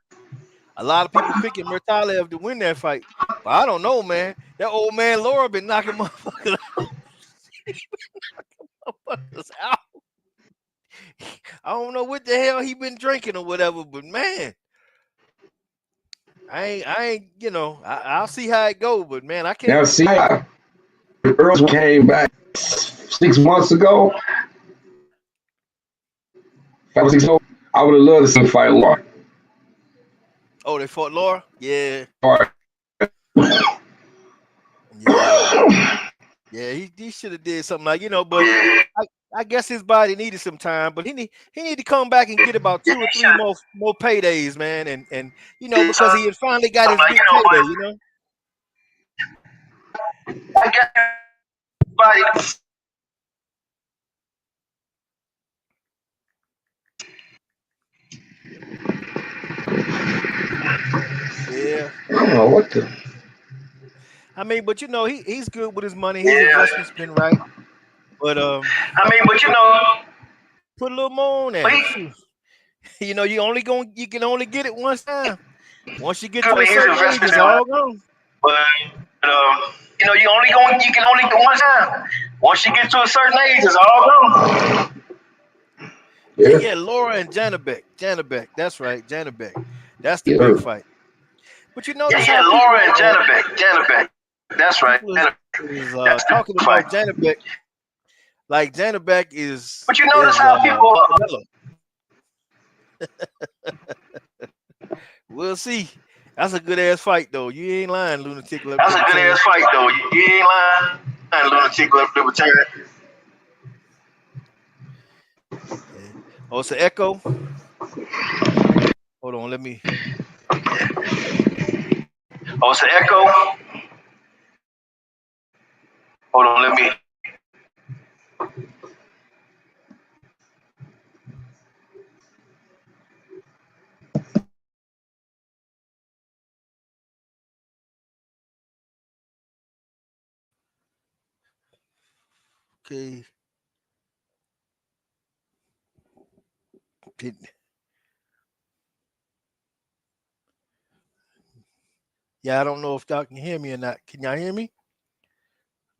A lot of people picking Murtalev to win that fight, but I don't know, man. That old man Laura been knocking motherfuckers out. I don't know what the hell he been drinking or whatever, but man, I ain't, I'll see how it go, but man, I can't. Now see, Earl came back 6 months ago. 5 or 6 months ago, I would have loved to see him fight Laura. Oh, they fought Laura? Yeah. Yeah, he should have did something like, but I guess his body needed some time, but he need to come back and get about 2 or 3 more paydays, man, and because he had finally got his big payday, I guess body. Yeah. I don't know what the. I mean, but he's good with his money. His investment's been right. But put a little more on there. You can only get it one time. Once you get to a certain age, it's all gone. But you can only get one time. Once you get to a certain age, it's all gone. Yeah, Laura and Janabek. That's right, Janabek. That's the big fight. But Laura and Janabek. That's right. Talking about Janabek. Like Janabek is. But notice how people. We'll see. That's a good ass fight, though. You ain't lying, lunatic. That's a good ass fight, though. You ain't lying, lunatic libertarian. Oh, it's an echo. Hold on, let me. Oh, it's an echo. Hold on, let me. Okay. Yeah, I don't know if y'all can hear me or not. Can y'all hear me?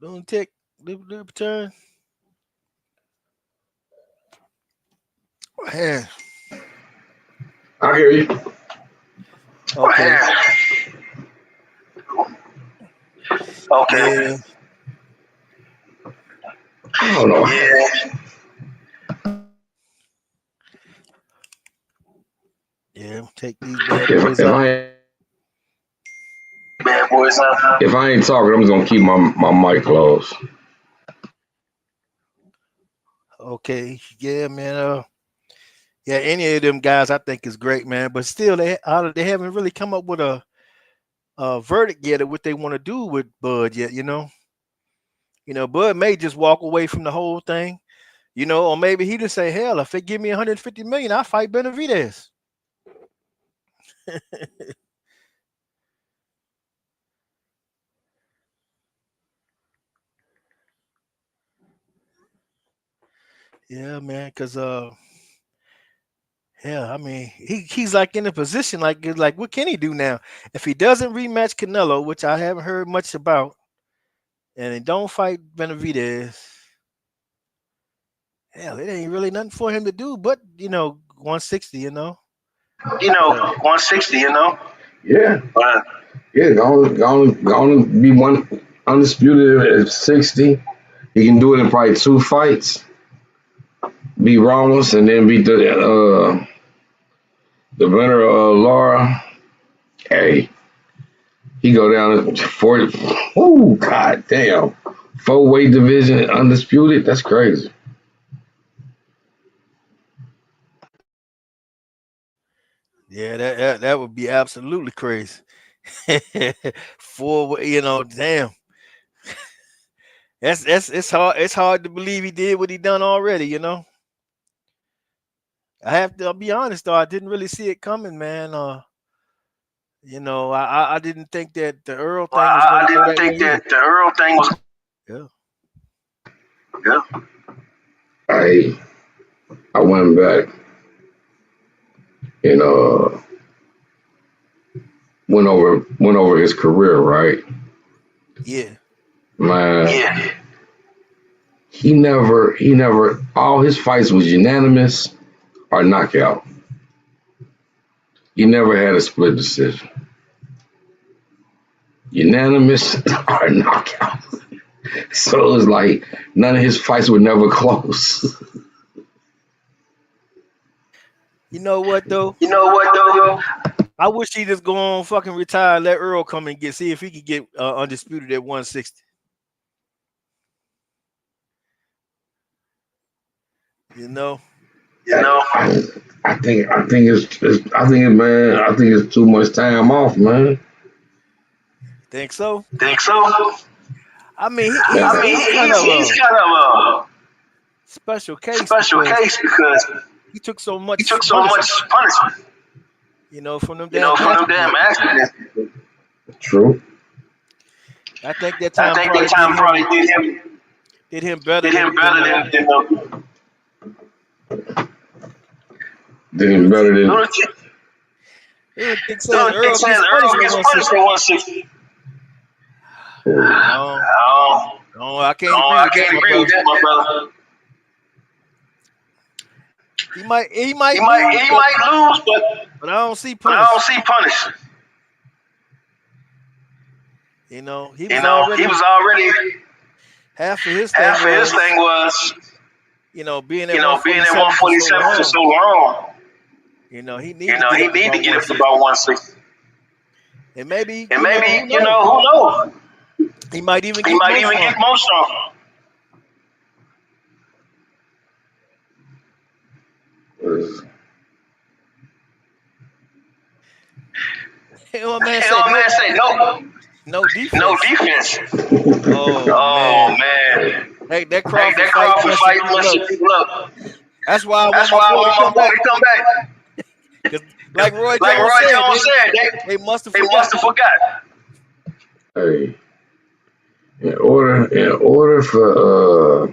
Lunatic, libertarian. Yeah. I hear you. Okay. Okay. Yeah. I don't know. Yeah, take these bad boys out. If I ain't talking, I'm just gonna keep my mic closed. Okay. Yeah, man. Yeah, any of them guys I think is great, man. But still, they haven't really come up with a verdict yet of what they want to do with Bud yet. Bud may just walk away from the whole thing, or maybe he just say, hell, if they give me 150 million, I'll fight Benavidez. Yeah, man, because I mean, he's like in a position like what can he do now if he doesn't rematch Canelo, which I haven't heard much about, and he don't fight Benavidez. Hell, it ain't really nothing for him to do, but 160, 160, Yeah. Yeah, gonna be one undisputed at 60. He can do it in probably 2 fights. Beat Ramos and then beat the winner of Laura. Hey, he go down to 40. Oh, god damn. 4-weight division undisputed. That's crazy. Yeah, that would be absolutely crazy. For damn. It's hard. It's hard to believe he did what he done already. I'll be honest though. I didn't really see it coming, man. I didn't think that the Earl thing was going to go that way. The Earl thing was. Yeah. I went back and went over his career, right? Yeah. Man. Yeah. He never all his fights was unanimous or knockout. He never had a split decision. Unanimous or knockout. So it was like none of his fights were never close. You know what though? I wish he just go on fucking retire and let Earl come and see if he could get undisputed at 160. I think it's too much time off, man. Think so? I mean, he's kind of a special case because he took so much punishment. From them damn accidents. True. I think that time probably did him better than Earl gets punished at 160. No, I can't agree with that, my brother. He might lose, but I don't see punish. He was already half of his thing was being at 147 for so long. He needed to get up to about 160. And maybe who knows? He might even get more strong. What man say? No defense. Oh man. Hey, that Crawford fight must people up. That's why I want my boy to come back. Like Roy Jones said, they must have forgot. Hey, in order for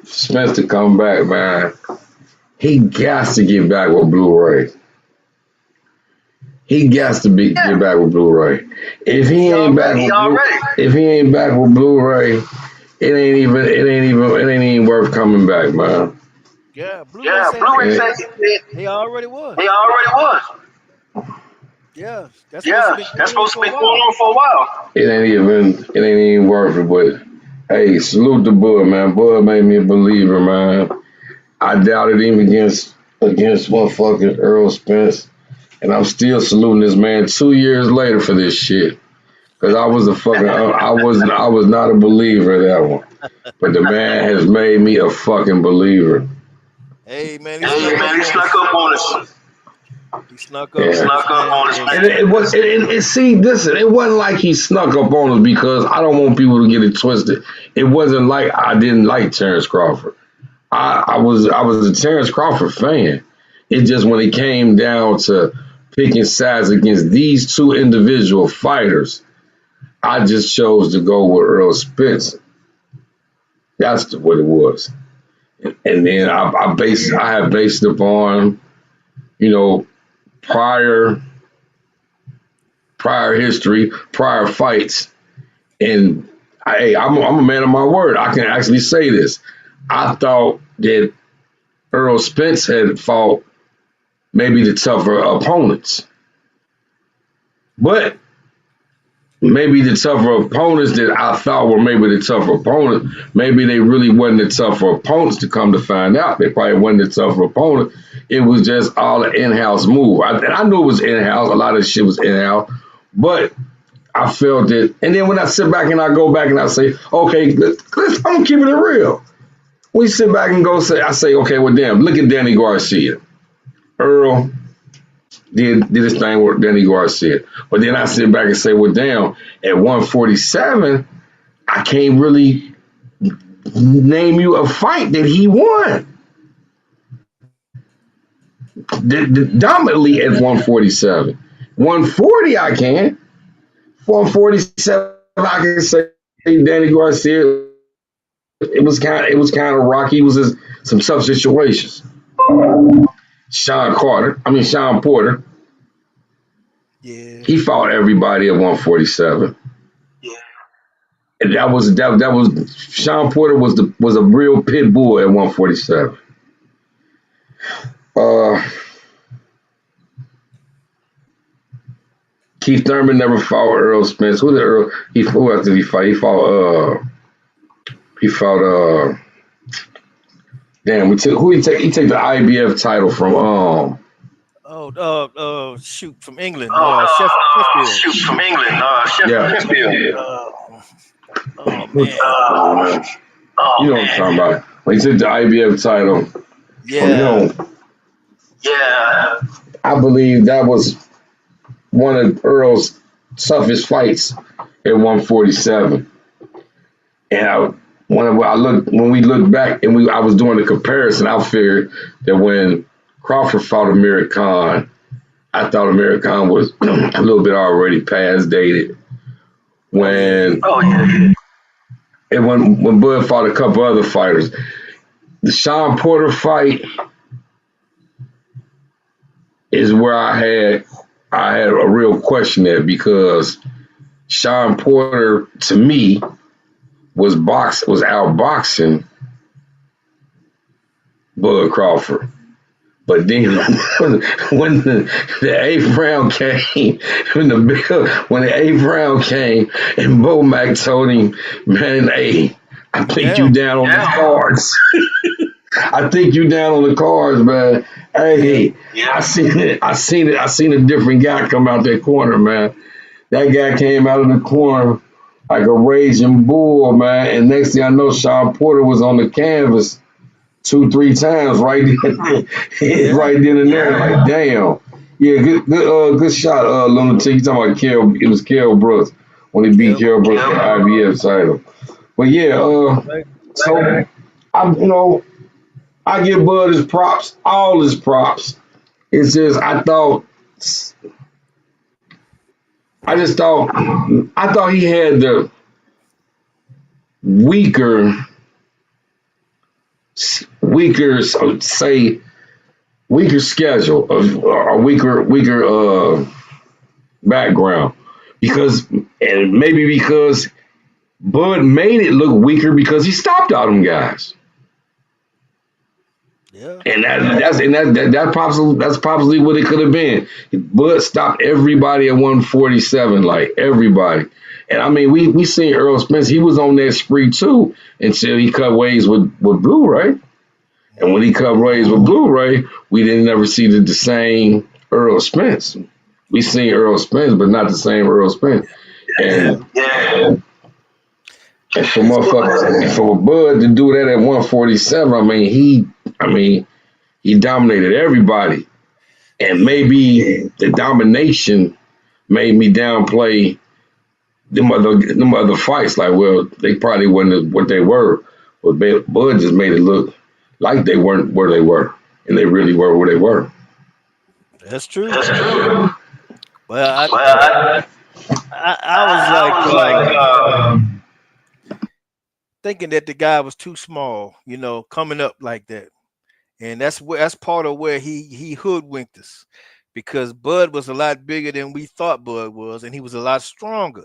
Spence to come back, man, he got to get back with Blu-ray. He got to get back with Blu-ray. If he ain't back with Blu-ray, it ain't even worth coming back, man. Yeah, Blu-ray said he already was. Yeah, that's supposed to be going on for a while. It ain't even worth it. But hey, salute to Bud, man. Bud made me a believer, man. I doubted him against motherfucking Earl Spence, and I'm still saluting this man 2 years later for this shit. Cause I was not a believer of that one, but the man has made me a fucking believer. Hey man, he snuck up on us. He snuck up on us. And it wasn't like he snuck up on us because I don't want people to get it twisted. It wasn't like I didn't like Terrence Crawford. I was a Terrence Crawford fan. It just when it came down to picking sides against these two individual fighters, I just chose to go with Earl Spence. That's what it was. And then I have based it upon, prior history, prior fights. And I'm a man of my word. I can actually say this. I thought that Earl Spence had fought maybe the tougher opponents. But maybe the tougher opponents that I thought were maybe the tougher opponents, maybe they really wasn't the tougher opponents to come to find out. They probably wasn't the tougher opponent. It was just all an in-house move. I knew it was in-house. A lot of the shit was in-house. But I felt that. And then when I sit back and I go back and I say, okay, I'm going to keep it real. we sit back and go say, I say, okay, well, damn, look at Danny Garcia. Earl did his thing with Danny Garcia. But then I sit back and say, well, damn, at 147, I can't really name you a fight that he won. Dominantly at 147. 140, I can. 147, I can say Danny Garcia. It was kind of rocky. It was some tough situations. Sean Porter. Yeah. He fought everybody at 147. Yeah. And that was Sean Porter was a real pit bull at 147. Keith Thurman never fought Earl Spence. Who else did he fight? He fought damn, he took the IBF title from shoot, from England. Sheffield. Shoot, from England. Sheffield. Oh man. You know what I'm talking about. When he took the IBF title from him. Yeah. I believe that was one of Earl's toughest fights at 147. And when we look back and I was doing the comparison, I figured that when Crawford fought Amir Khan, I thought Amir Khan was a little bit already past dated. And when Bud fought a couple other fighters, the Sean Porter fight is where I had a real question there, because Sean Porter, to me, was outboxing Bud Crawford. But then when the eighth round came, when the eighth round came, and Bo Mac told him, man, hey, I think you down on the cards. I think you down on the cards, man. Hey, I seen a different guy come out that corner, man. That guy came out of the corner like a raging bull, man. And next thing I know, Sean Porter was on the canvas 2-3 times right then and there. Like, damn. Yeah, good shot, Lunatic. You talking about it was Kell Brooks when he beat Kell Brooks for the IBF title. But yeah, so I give Bud his props, all his props. It's just I thought he had the weaker schedule of a weaker background, because Bud made it look weaker because he stopped all them guys. Yeah. And that's probably what it could have been. Bud stopped everybody at 147, like everybody. And I mean, we seen Earl Spence. He was on that spree too until he cut ways with Blu-ray. And when he cut ways with Blu-ray, we didn't ever see the same Earl Spence. We seen Earl Spence, but not the same Earl Spence. And for Bud to do that at 147, I mean, he dominated everybody. And maybe the domination made me downplay them other fights. Like, well, they probably wasn't what they were. But Bud just made it look like they weren't where they were. And they really were where they were. That's true. Well, I was like thinking that the guy was too small, coming up like that. And that's part of where he hoodwinked us, because Bud was a lot bigger than we thought Bud was, and he was a lot stronger.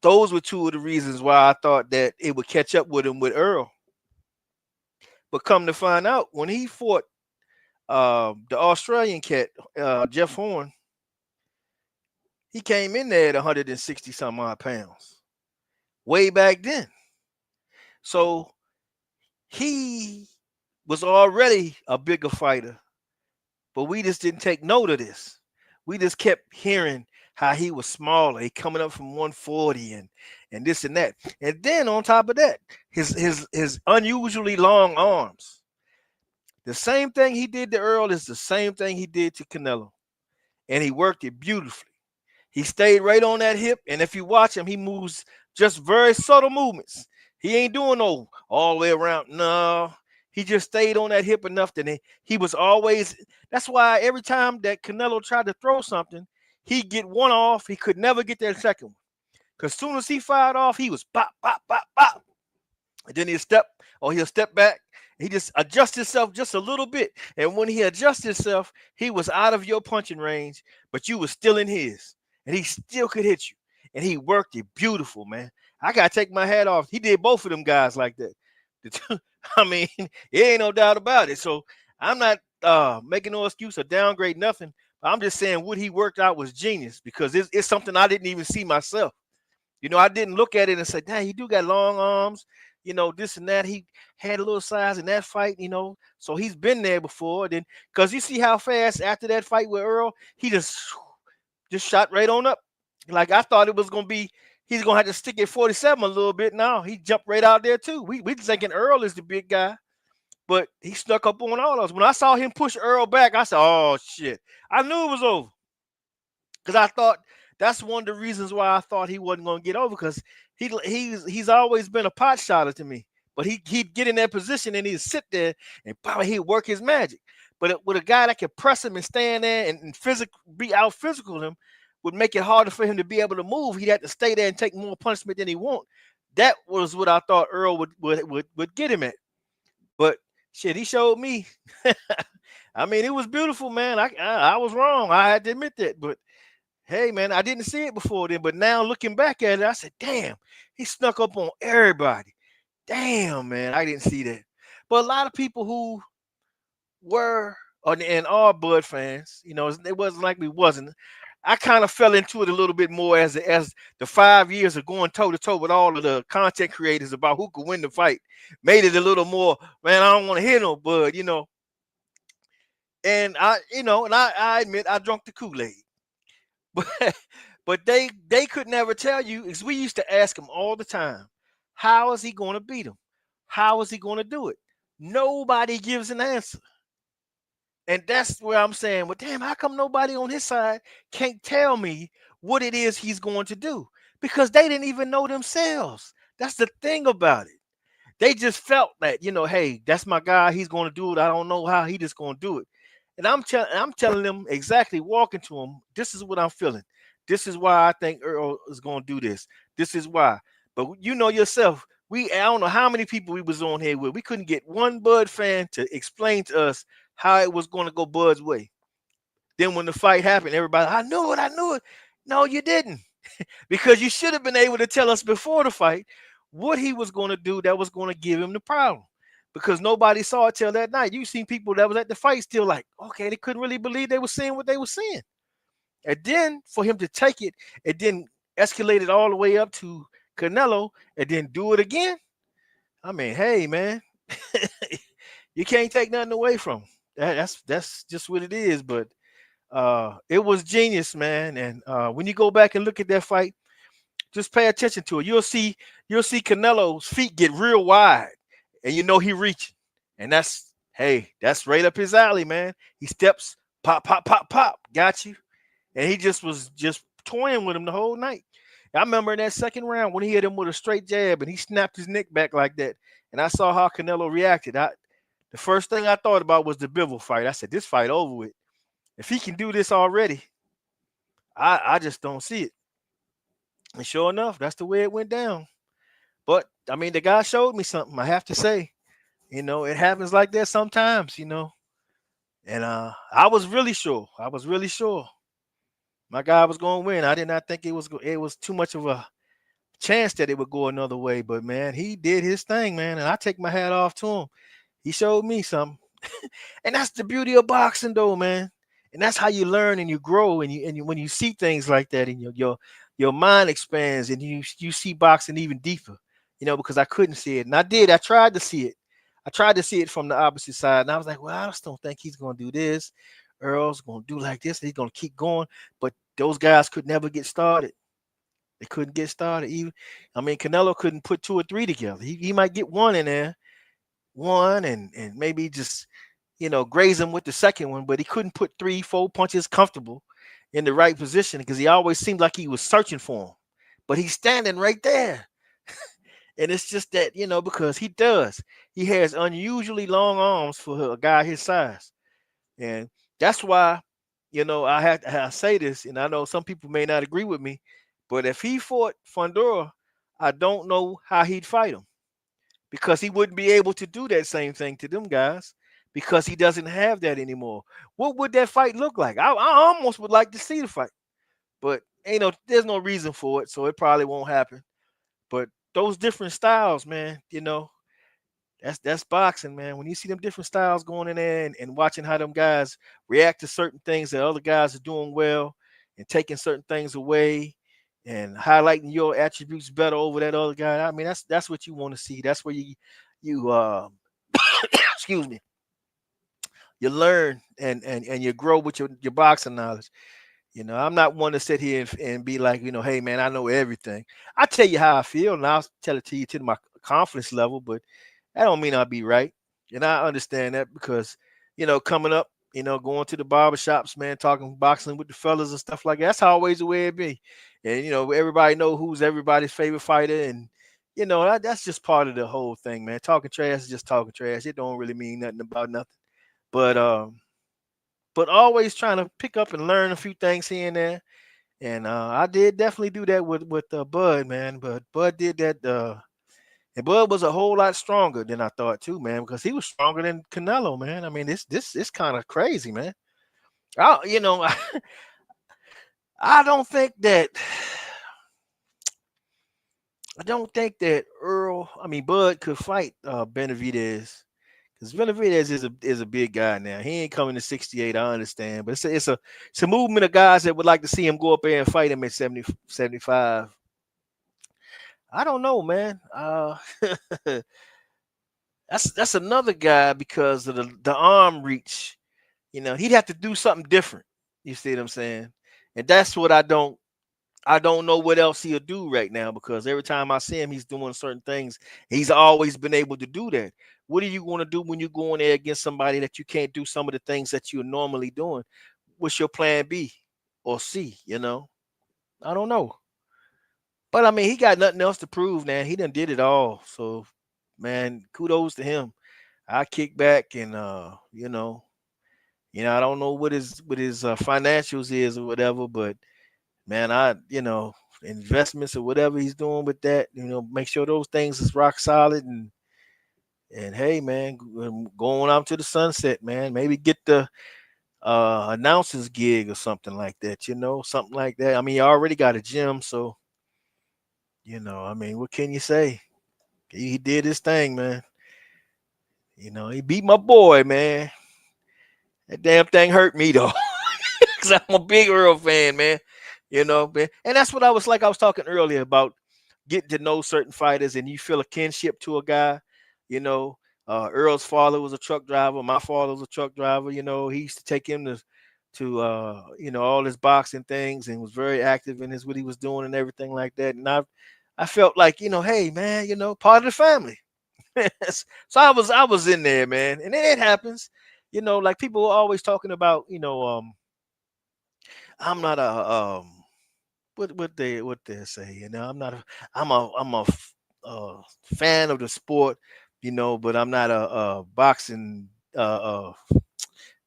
Those were two of the reasons why I thought that it would catch up with him with Earl. But come to find out, when he fought the Australian cat, Jeff Horn, he came in there at 160 some odd pounds way back then. So he was already a bigger fighter, but we just didn't take note of this. We just kept hearing how he was smaller, he coming up from 140, and this and that. And then on top of that, his unusually long arms. The same thing he did to Earl is the same thing he did to Canelo. And he worked it beautifully. He stayed right on that hip. And if you watch him, he moves just very subtle movements. He ain't doing no all the way around. No, he just stayed on that hip enough that he was always. That's why every time that Canelo tried to throw something, he'd get one off. He could never get that second one. Because as soon as he fired off, he was pop, pop, pop, pop. And then he'll step back. He just adjusts himself just a little bit. And when he adjusts himself, he was out of your punching range, but you was still in his. And he still could hit you. And he worked it beautiful, man. I got to take my hat off. He did both of them guys like that. I mean, there ain't no doubt about it. So I'm not making no excuse or downgrade nothing. I'm just saying what he worked out was genius because it's something I didn't even see myself. You know, I didn't look at it and say, dang, he do got long arms, you know, this and that. He had a little size in that fight, you know, so he's been there before. Then, because you see how fast after that fight with Earl, he just shot right on up. Like I thought it was going to be, he's going to have to stick at 47 a little bit. Now he jumped right out there too. We thinking Earl is the big guy, but he snuck up on all of us. When I saw him push Earl back, I said, oh, shit. I knew it was over because I thought, that's one of the reasons why I thought he wasn't going to get over because he's always been a pot shotter to me. But he'd get in that position and he'd sit there and probably he'd work his magic. But with a guy that could press him and stand there and be out physical him would make it harder for him to be able to move. He'd have to stay there and take more punishment than he want. That was what I thought Earl would get him at. But shit, he showed me. I mean, it was beautiful, man. I was wrong. I had to admit that, but. Hey, man, I didn't see it before then, but now looking back at it, I said, damn, he snuck up on everybody. Damn, man, I didn't see that. But a lot of people who were and are Bud fans, you know, it wasn't like we wasn't. I kind of fell into it a little bit more as the 5 years of going toe-to-toe with all of the content creators about who could win the fight. Made it a little more, man, I don't want to hit no Bud, you know. And I admit I drunk the Kool-Aid. But they could never tell you, because we used to ask him all the time, how is he going to beat him? How is he going to do it? Nobody gives an answer. And that's where I'm saying, well, damn, how come nobody on his side can't tell me what it is he's going to do? Because they didn't even know themselves. That's the thing about it. They just felt that, you know, hey, that's my guy. He's going to do it. I don't know how he just going to do it. And I'm telling them exactly, walking to them, this is what I'm feeling. This is why I think Earl is going to do this. This is why. But you know yourself, I don't know how many people we was on here with. We couldn't get one Bud fan to explain to us how it was going to go Bud's way. Then when the fight happened, everybody, I knew it. No, you didn't. Because you should have been able to tell us before the fight what he was going to do that was going to give him the problem. Because nobody saw it till that night. You seen people that was at the fight still like, okay, they couldn't really believe they were seeing what they were seeing. And then for him to take it and then escalate it all the way up to Canelo and then do it again. I mean, hey, man, you can't take nothing away from him. That's just what it is. But it was genius, man. And when you go back and look at that fight, just pay attention to it. You'll see Canelo's feet get real wide. And you know he reaching, and that's right up his alley, man. He steps, pop, pop, pop, pop, got you, and he was toying with him the whole night. I remember in that second round when he hit him with a straight jab and he snapped his neck back like that, and I saw how Canelo reacted. The first thing I thought about was the Bivol fight. I said, this fight over with. If he can do this already, I just don't see it. And sure enough, that's the way it went down. But, I mean, the guy showed me something, I have to say. You know, it happens like that sometimes, you know. And I was really sure. My guy was going to win. I did not think it was too much of a chance that it would go another way. But, man, he did his thing, man. And I take my hat off to him. He showed me something. And that's the beauty of boxing, though, man. And that's how you learn and you grow. And when you see things like that, and your mind expands and you see boxing even deeper. You know, because I couldn't see it. And I did. I tried to see it. I tried to see it from the opposite side. And I was like, well, I just don't think he's going to do this. Earl's going to do like this. And he's going to keep going. But those guys could never get started. They couldn't get started. Even, I mean, Canelo couldn't put 2 or 3 together. He might get one in there, one, and maybe just graze him with the second one, but he couldn't put 3, 4 punches comfortable in the right position because he always seemed like he was searching for him. But he's standing right there. And it's just that, because he has unusually long arms for a guy his size. And that's why, I say this, and I know some people may not agree with me, but if he fought Fundora, I don't know how he'd fight him, because he wouldn't be able to do that same thing to them guys because he doesn't have that anymore. What would that fight look like? I almost would like to see the fight, but there's no reason for it, so it probably won't happen. But those different styles, man, that's boxing, man. When you see them different styles going in there and watching how them guys react to certain things that other guys are doing well and taking certain things away and highlighting your attributes better over that other guy. I mean, that's what you want to see. That's where you excuse me, you learn and you grow with your boxing knowledge. I'm not one to sit here and be like, hey man, I know everything. I tell you how I feel, and I'll tell it to you to my confidence level, but that don't mean I'll be right. And I understand that because, coming up, going to the barbershops, man, talking boxing with the fellas and stuff like that. That's always the way it be. And, everybody know who's everybody's favorite fighter. And, that's just part of the whole thing, man. Talking trash is just talking trash. It don't really mean nothing about nothing. But always trying to pick up and learn a few things here and there. And I did definitely do that with Bud, man. But Bud did that. And Bud was a whole lot stronger than I thought too, man, because he was stronger than Canelo, man. I mean, this is kind of crazy, man. I don't think that Bud could fight Benavidez, because Benavidez is a big guy now. He ain't coming to 68, I understand, but it's a movement of guys that would like to see him go up there and fight him at 70, 75. I don't know, man. That's another guy because of the arm reach. He'd have to do something different. You see what I'm saying? And that's what I don't know what else he'll do right now, because every time I see him, he's doing certain things. He's always been able to do that. What are you going to do when you go in there against somebody that you can't do some of the things that you're normally doing? What's your plan B or C? I don't know. But I mean, he got nothing else to prove, man. He done did it all. So, man, kudos to him. I kick back and I don't know what his financials is or whatever, but man, investments or whatever he's doing with that, make sure those things is rock solid, and hey, man, going out to the sunset, man. Maybe get the announcer's gig or something like that, something like that. I mean, you already got a gym, so. I mean, what can you say? He did his thing, man. He beat my boy, man. That damn thing hurt me, though. Because I'm a big Earl fan, man. Man. And that's what I was talking earlier about getting to know certain fighters and you feel a kinship to a guy. Earl's father was a truck driver. My father was a truck driver. He used to take him to all his boxing things and was very active in what he was doing and everything like that. And I felt like, hey, man, part of the family. So I was in there, man. And it happens, like people are always talking about, I'm not a, what they say, I'm a fan of the sport, but I'm not a boxing, what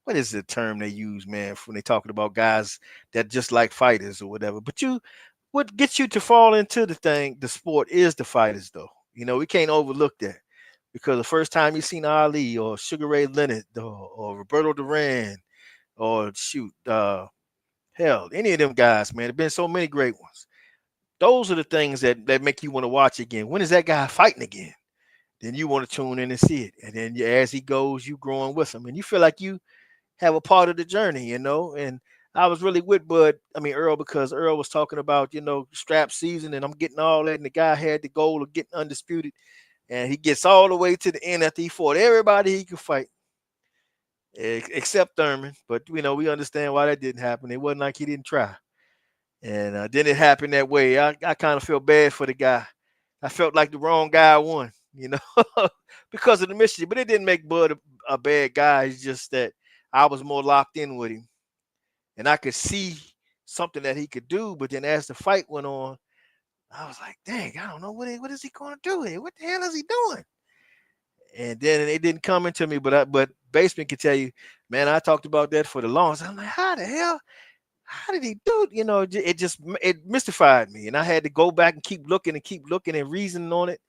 is the term they use, man, when they talking about guys that just like fighters or whatever. But what gets you to fall into the sport is the fighters, though. We can't overlook that, because the first time you seen Ali or Sugar Ray Leonard or Roberto Duran or hell, any of them guys, man, there've been so many great ones. Those are the things that make you want to watch again. When is that guy fighting again? Then you want to tune in and see it. And then as he goes, you growing with him, and you feel like you have a part of the journey, and I was really with Earl, because Earl was talking about, strap season, and I'm getting all that. And the guy had the goal of getting undisputed, and he gets all the way to the end after he fought everybody he could fight, except Thurman. But, we understand why that didn't happen. It wasn't like he didn't try. And then it happened that way. I kind of felt bad for the guy. I felt like the wrong guy won, because of the mystery. But it didn't make Bud a bad guy. It's just that I was more locked in with him, and I could see something that he could do. But then as the fight went on, I was like, dang, I don't know what is he going to do here? What the hell is he doing? And then it didn't come into me, but Basement can tell you, man, I talked about that for the longest. I'm like, how the hell? How did he do it? It mystified me, and I had to go back and keep looking and reasoning on it,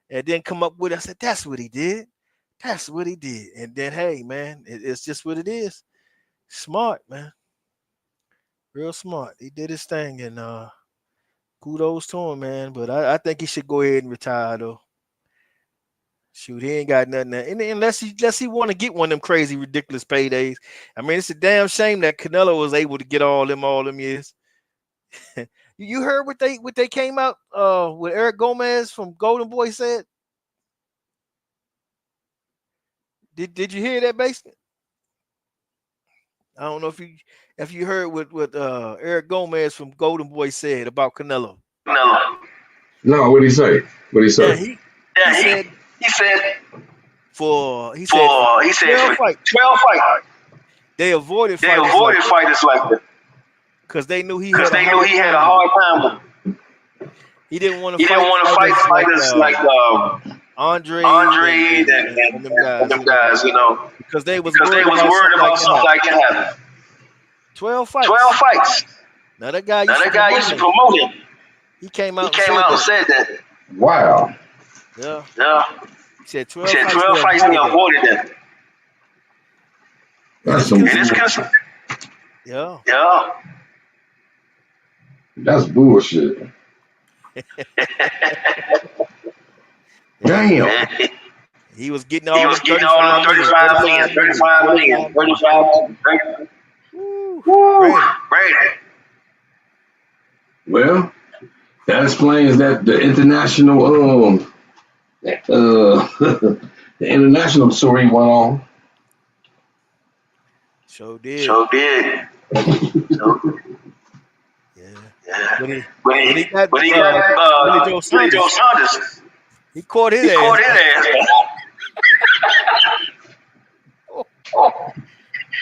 and then come up with it. I said, that's what he did. That's what he did. And then, hey, man, it's just what it is. Smart, man. Real smart. He did his thing, and kudos to him, man. But I think he should go ahead and retire, though. Shoot, he ain't got nothing there. And unless he want to get one of them crazy, ridiculous paydays. I mean, it's a damn shame that Canelo was able to get all them years. You heard what they came out with Eric Gomez from Golden Boy said? Did you hear that, Basement? I don't know if you heard what Eric Gomez from Golden Boy said about Canelo. No, what did he say? He said 12 fights. 12 fights. They avoided fighters like that because they knew he had a hard time with him. He didn't want to fight fighters like Andre and them guys, because they was worried about something like that happening. 12 fights. 12 fights. Now that guy used to promote him. He came out and said that. Wow. Yeah. He said 12 fights and he avoided that. That's some Yeah. That's bullshit. Damn. He was getting all the 35 million. Well, that explains that the international the international story went on. Sure did. Yeah. When he got Billy Joe Saunders, he caught his ass.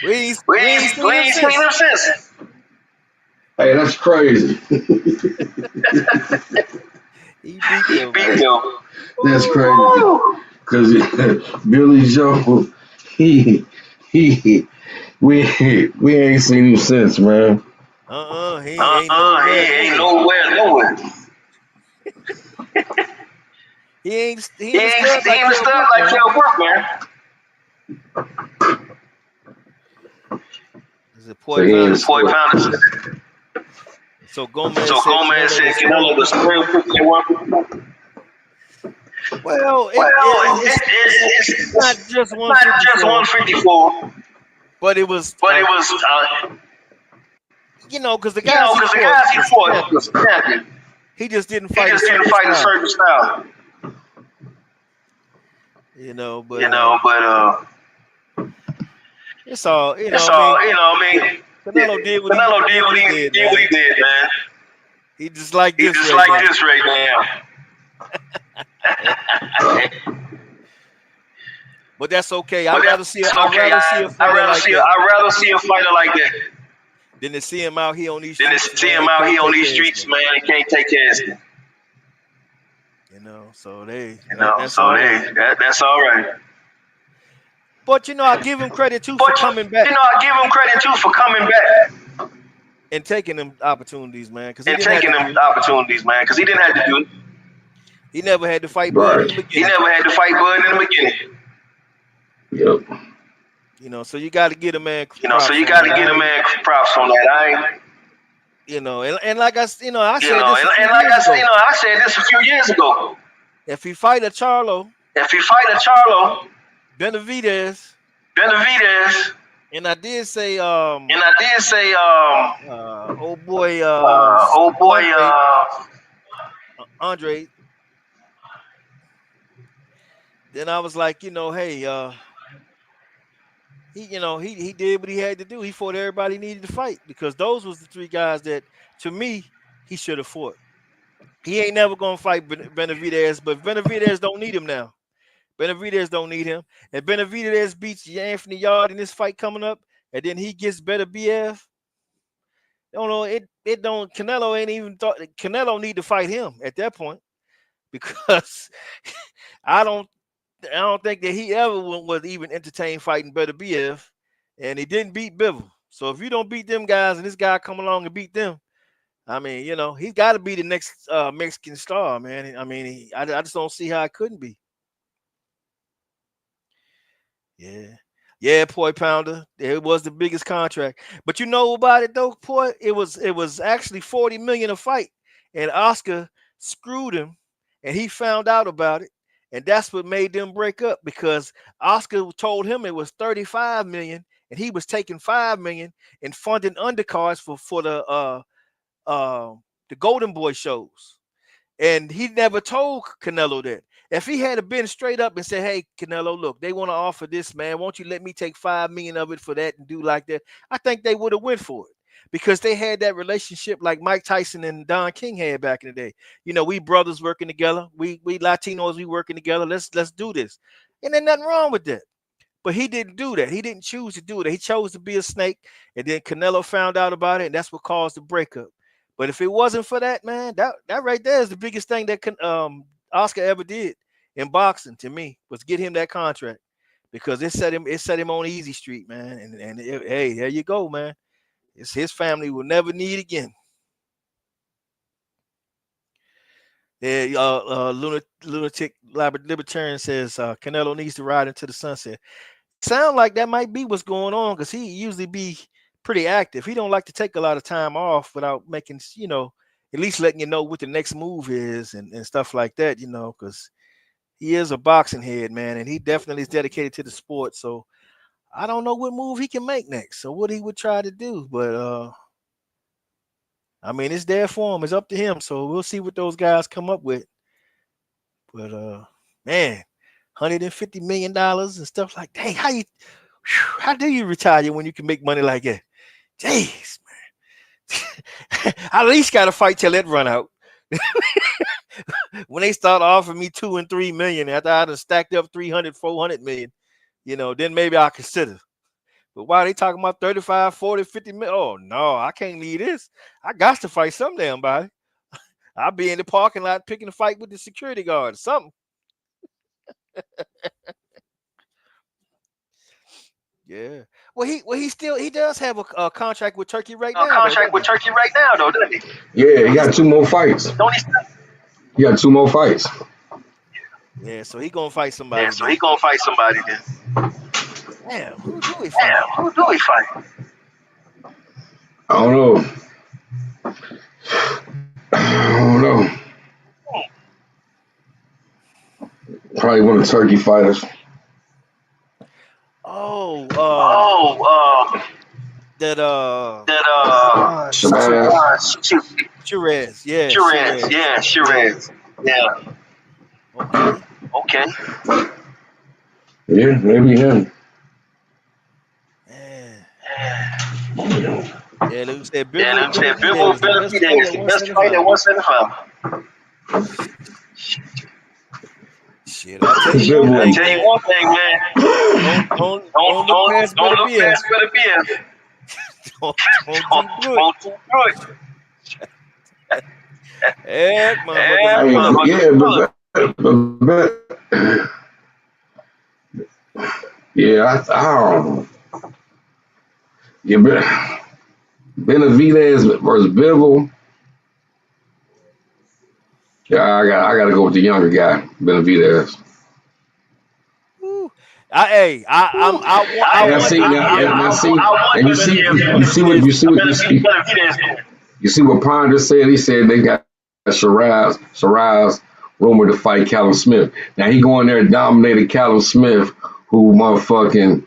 We ain't seen him since. Hey, that's crazy. He beat him. That's crazy. Because Billy Joe, we ain't seen him since, man. He ain't nowhere. He ain't stuck like Kell Brook, man. Boy Pounder. So Gomez said Canelo was real quickly at 154. Well, it's not just 154. But it was because the guys he fought was champion. He just didn't fight a certain style. But it's all Canelo did what he did, man. He just like this right now. But that's okay. I'd rather see a fighter like that than to see him out here on these streets. Man, he can't take care of it. That's all right. But I give him credit too for coming back. And taking them opportunities, man. Because he didn't have to do it. He never had to fight Bud in the beginning. Yep. So you got to get a man. Props on that. And like I said, I said this a few years ago. If he fight a Charlo, Benavidez, and I did say, Andre. Then I was like, hey, he did what he had to do. He fought everybody he needed to fight because those was the three guys that, to me, he should have fought. He ain't never gonna fight Benavidez, but Benavidez don't need him now. Benavidez don't need him, and Benavidez beats Anthony Yard in this fight coming up, and then he gets better BF. Don't know it. It don't. Canelo ain't even thought. Canelo need to fight him at that point because I don't think that he ever was even entertain fighting better BF, and he didn't beat Bivol. So if you don't beat them guys, and this guy come along and beat them, I mean, he's got to be the next Mexican star, man. I mean, I just don't see how it couldn't be. Yeah, Poi Pounder. It was the biggest contract. But you know about it though, Poi? It was actually $40 million a fight. And Oscar screwed him and he found out about it. And that's what made them break up because Oscar told him it was $35 million and he was taking $5 million and funding undercards for the Golden Boy shows. And he never told Canelo that. If he had been straight up and said, hey, Canelo, look, they want to offer this, man. Won't you let me take $5 million of it for that and do like that? I think they would have went for it because they had that relationship like Mike Tyson and Don King had back in the day. We brothers working together. We Latinos, we working together. Let's do this. And there's nothing wrong with that. But he didn't do that. He didn't choose to do that. He chose to be a snake. And then Canelo found out about it. And that's what caused the breakup. But if it wasn't for that, man, that right there is the biggest thing that Oscar ever did in boxing to me was get him that contract because it set him on easy street, man. And hey, there you go, man. It's his family will never need again. Yeah, lunatic libertarian says Canelo needs to ride into the sunset. Sound like that might be what's going on because he usually be pretty active. He don't like to take a lot of time off without making, at least letting you know what the next move is and stuff like that, because he is a boxing head, man, and he definitely is dedicated to the sport. So I don't know what move he can make next. So what he would try to do, but I mean, it's there for him. It's up to him. So we'll see what those guys come up with. But man, $150 million and stuff like that. Hey, how do you retire when you can make money like that? Jeez, man. I at least got to fight till it run out. When they start offering me $2 and $3 million after I done stacked up 300, 400 million, then maybe I'll consider. But why are they talking about 35, 40, 50 million? Oh, no, I can't leave this. I got to fight some damn body. I'll be in the parking lot picking a fight with the security guard or something. Yeah. Well, he does have a contract with Turkey right now. Turkey right now, though, doesn't he? Yeah, he got 2 more fights. Don't he? He got 2 more fights. Yeah, so he gonna fight somebody. Then. Damn, who do he fight? I don't know. Probably one of the Turkey fighters. Shiraz. Yeah. Shiraz. Yeah. Okay. Yeah, maybe him. Yeah, let me say Bivol Benavidez, the best fight at 175. Shit, I'll tell you one thing, man. Don't look past Benavidez. Don't do it. Yeah, I don't know. Yeah, Benavidez versus Bivol. Yeah, I got to go with the younger guy, Benavidez. You see what Ponder said? He said they got Shiraz rumored to fight Callum Smith. Now he going there and dominated Callum Smith, who motherfucking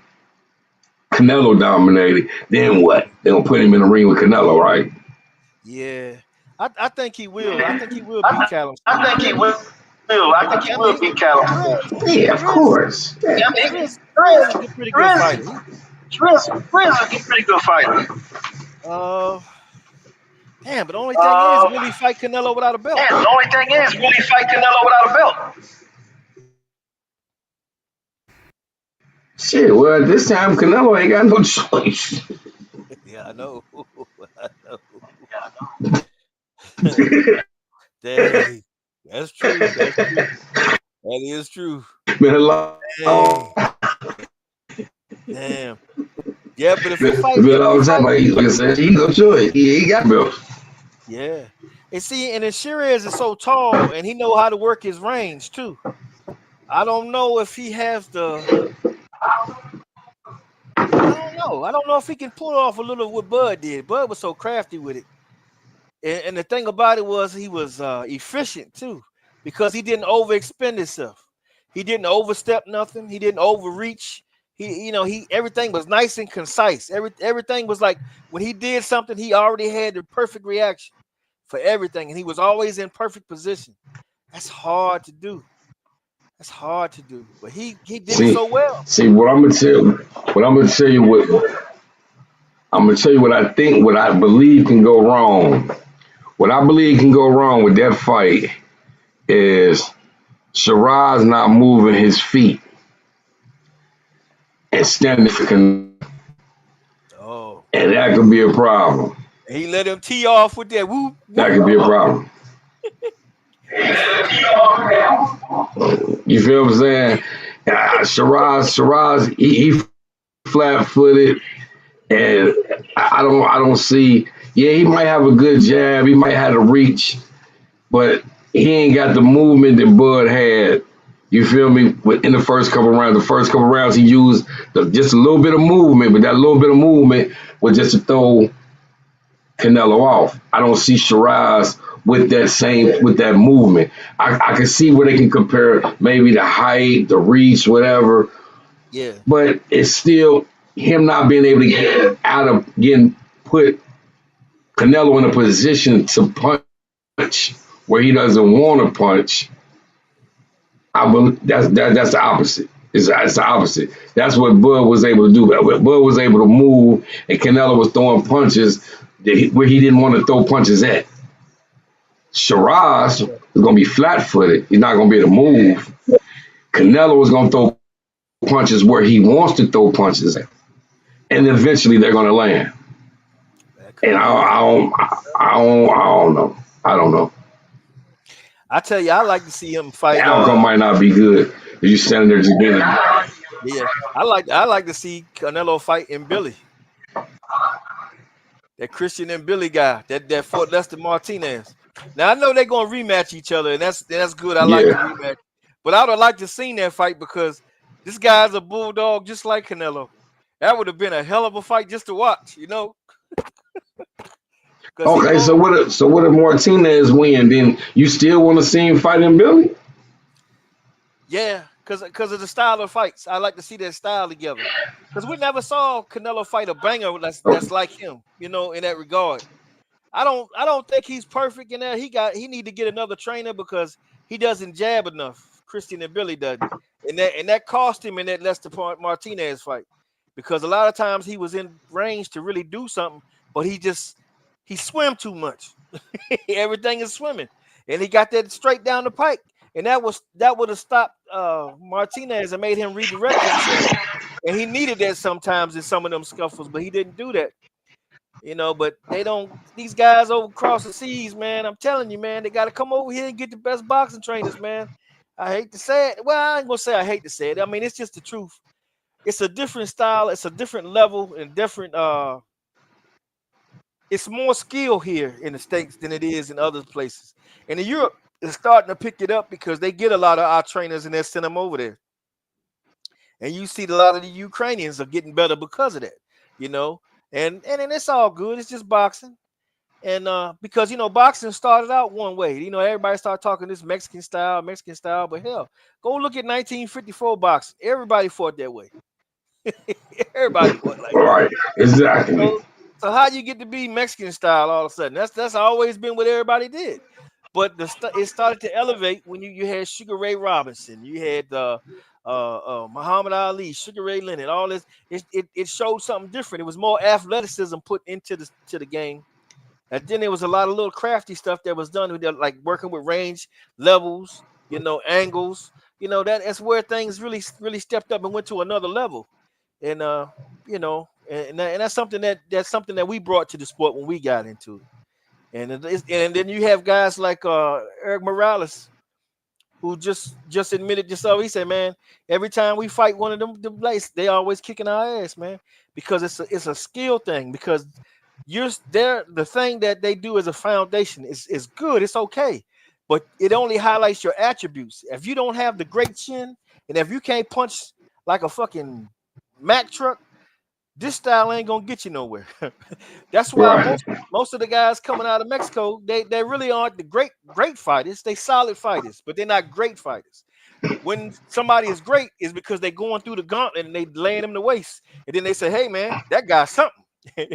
Canelo dominated. Then what? They gonna put him in the ring with Canelo, right? Yeah, I think he will. I think he will beat Callum Smith. I think he will beat Callum Smith. Yeah, of course. He's a pretty good fighter. Sharia's a pretty good fighter. Damn, but the only thing is really fight Canelo without a belt. Yeah, the only thing is really fight Canelo without a belt. Shit, well, at this time, Canelo ain't got no choice. Yeah, I know. Dang, that's true. That is true. Been a long, Damn. Yeah, but if he fight, like I said, he no choice. He got belt. Yeah, and see, and then Shiraz is so tall, and he know how to work his range too. I don't know if he has the. I don't know if he can pull off a little what Bud did. Bud was so crafty with it, and the thing about it was he was efficient too, because he didn't overexpend himself. He didn't overstep nothing. He didn't overreach. He everything was nice and concise. Everything was like when he did something, he already had the perfect reaction for everything, and he was always in perfect position. That's hard to do. But he did it so well. See what I'm gonna tell you what I think, what I believe can go wrong. What I believe can go wrong with that fight is Shiraz not moving his feet and standing for Oh, and that could be a problem. He let him tee off with that whoop. That could be a problem. You feel what I'm saying? Shiraz, he flat-footed, and I don't see. Yeah, he might have a good jab. He might have a reach, but he ain't got the movement that Bud had. You feel me? In the first couple rounds, he used just a little bit of movement, but that little bit of movement was just to throw Canelo off. I don't see Shiraz with that movement. I can see where they can compare maybe the height, the reach, whatever. Yeah. But it's still him not being able to get out of put Canelo in a position to punch where he doesn't want to punch. I believe that's the opposite. It's the opposite. That's what Bud was able to do. Bud was able to move, and Canelo was throwing punches where he didn't want to throw punches at. Shiraz is going to be flat-footed. He's not going to be able to move. Canelo is going to throw punches where he wants to throw punches at, and eventually they're going to land. And I don't know. I don't know. I tell you, I like to see him fight. The outcome might not be good if you standing there just getting. Yeah, I like to see Canelo fight in Billy. That Christian and Billy guy, that fought Lester Martinez. Now I know they're gonna rematch each other, and that's good. I like the rematch, but I would have liked to seen that fight because this guy's a bulldog just like Canelo. That would have been a hell of a fight just to watch, you know. Okay, so what if Martinez win? Then you still want to see him fighting Billy? Yeah, because of the style of fights. I like to see that style together. Because we never saw Canelo fight a banger that's like him, you know, in that regard. I don't think he's perfect in that. He need to get another trainer because he doesn't jab enough. Christian and Billy doesn't. And that cost him in that Lester Martinez fight. Because a lot of times he was in range to really do something, but he swam too much. Everything is swimming. And he got that straight down the pike. And that would have stopped Martinez and made him redirect himself. And he needed that sometimes in some of them scuffles, but he didn't do that. You know, but these guys over across the seas, man, I'm telling you, man, they got to come over here and get the best boxing trainers, man. I hate to say it. Well, I ain't going to say I hate to say it. I mean, it's just the truth. It's a different style. It's a different level and different it's more skill here in the States than it is in other places. And in Europe, it's starting to pick it up because they get a lot of our trainers and they send them over there. And you see a lot of the Ukrainians are getting better because of that, you know. And it's all good. It's just boxing. And because, you know, boxing started out one way. You know, everybody started talking this Mexican style. But hell, go look at 1954 boxing. Everybody fought that way. Everybody fought like that. Right, exactly. So how you get to be Mexican style all of a sudden? That's always been what everybody did. But it started to elevate when you had Sugar Ray Robinson. You had Muhammad Ali, Sugar Ray Leonard, all this. It showed something different. It was more athleticism put into the game. And then there was a lot of little crafty stuff that was done, like working with range levels, angles. That's where things really stepped up and went to another level. And and that's something that we brought to the sport when we got into it. And then you have guys like Eric Morales, who just admitted he said, man, every time we fight one of them blacks, they always kicking our ass, man, because it's a skill thing. Because the thing that they do as a foundation is good, it's okay, but it only highlights your attributes. If you don't have the great chin, and if you can't punch like a fucking Mack truck, this style ain't gonna get you nowhere. That's why most of the guys coming out of Mexico, they really aren't the great fighters. They solid fighters, but they're not great fighters. When somebody is great, is because they're going through the gauntlet and they laying them to waste, and then they say, "Hey, man, that guy's something," and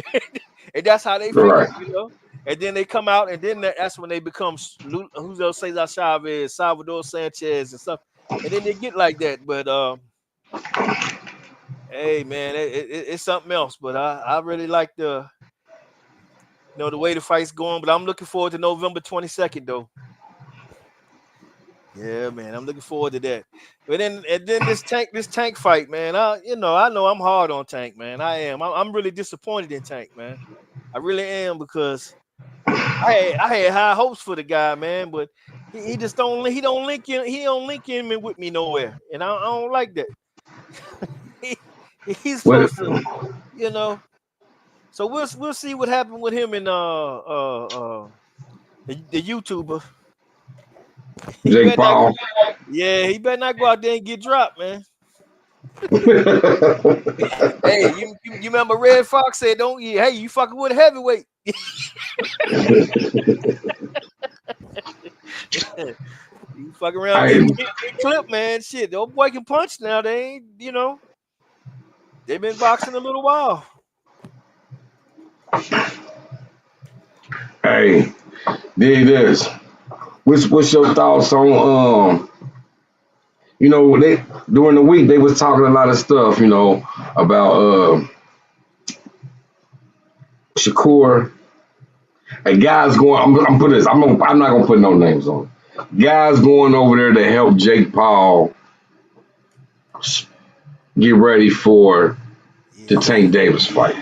that's how they feel, And then they come out, and then that's when they become Julio Cesar Chavez, Salvador Sanchez, and stuff, and then they get like that. But hey, man, it's something else. But I really like the way the fight's going. But I'm looking forward to November 22nd, though. Yeah, man, I'm looking forward to that. But then this Tank fight, man. I know I'm hard on Tank, man. I am. I'm really disappointed in Tank, man. I really am, because I had high hopes for the guy, man. But he just don't link in with me nowhere, and I don't like that. He's supposed to, So we'll see what happened with him and the YouTuber Jake Paul. He better not go out there and get dropped, man. Hey, you remember Red Fox said, you fucking with a heavyweight. You fucking around and get clipped, man. Shit, the old boy can punch now. They ain't, they've been boxing a little while. Hey, dig this. What's your thoughts on they during the week they was talking a lot of stuff, about Shakur and guys going. I'm putting this. I'm not gonna put no names on it. Guys going over there to help Jake Paul get ready for the Tank Davis fight.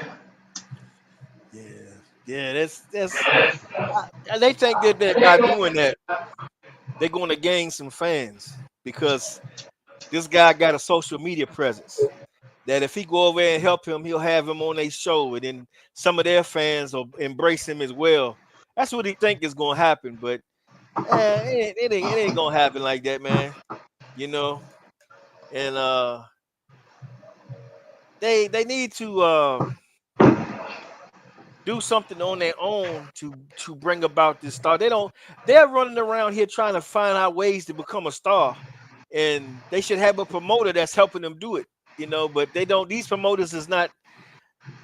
Yeah, that's. They think that by doing that, they're going to gain some fans, because this guy got a social media presence. That if he go over there and help him, he'll have him on their show, and then some of their fans will embrace him as well. That's what he think is going to happen, but it ain't going to happen like that, man. And they need to do something on their own to bring about this star. They're running around here trying to find out ways to become a star, and they should have a promoter that's helping them do it, but they don't. These promoters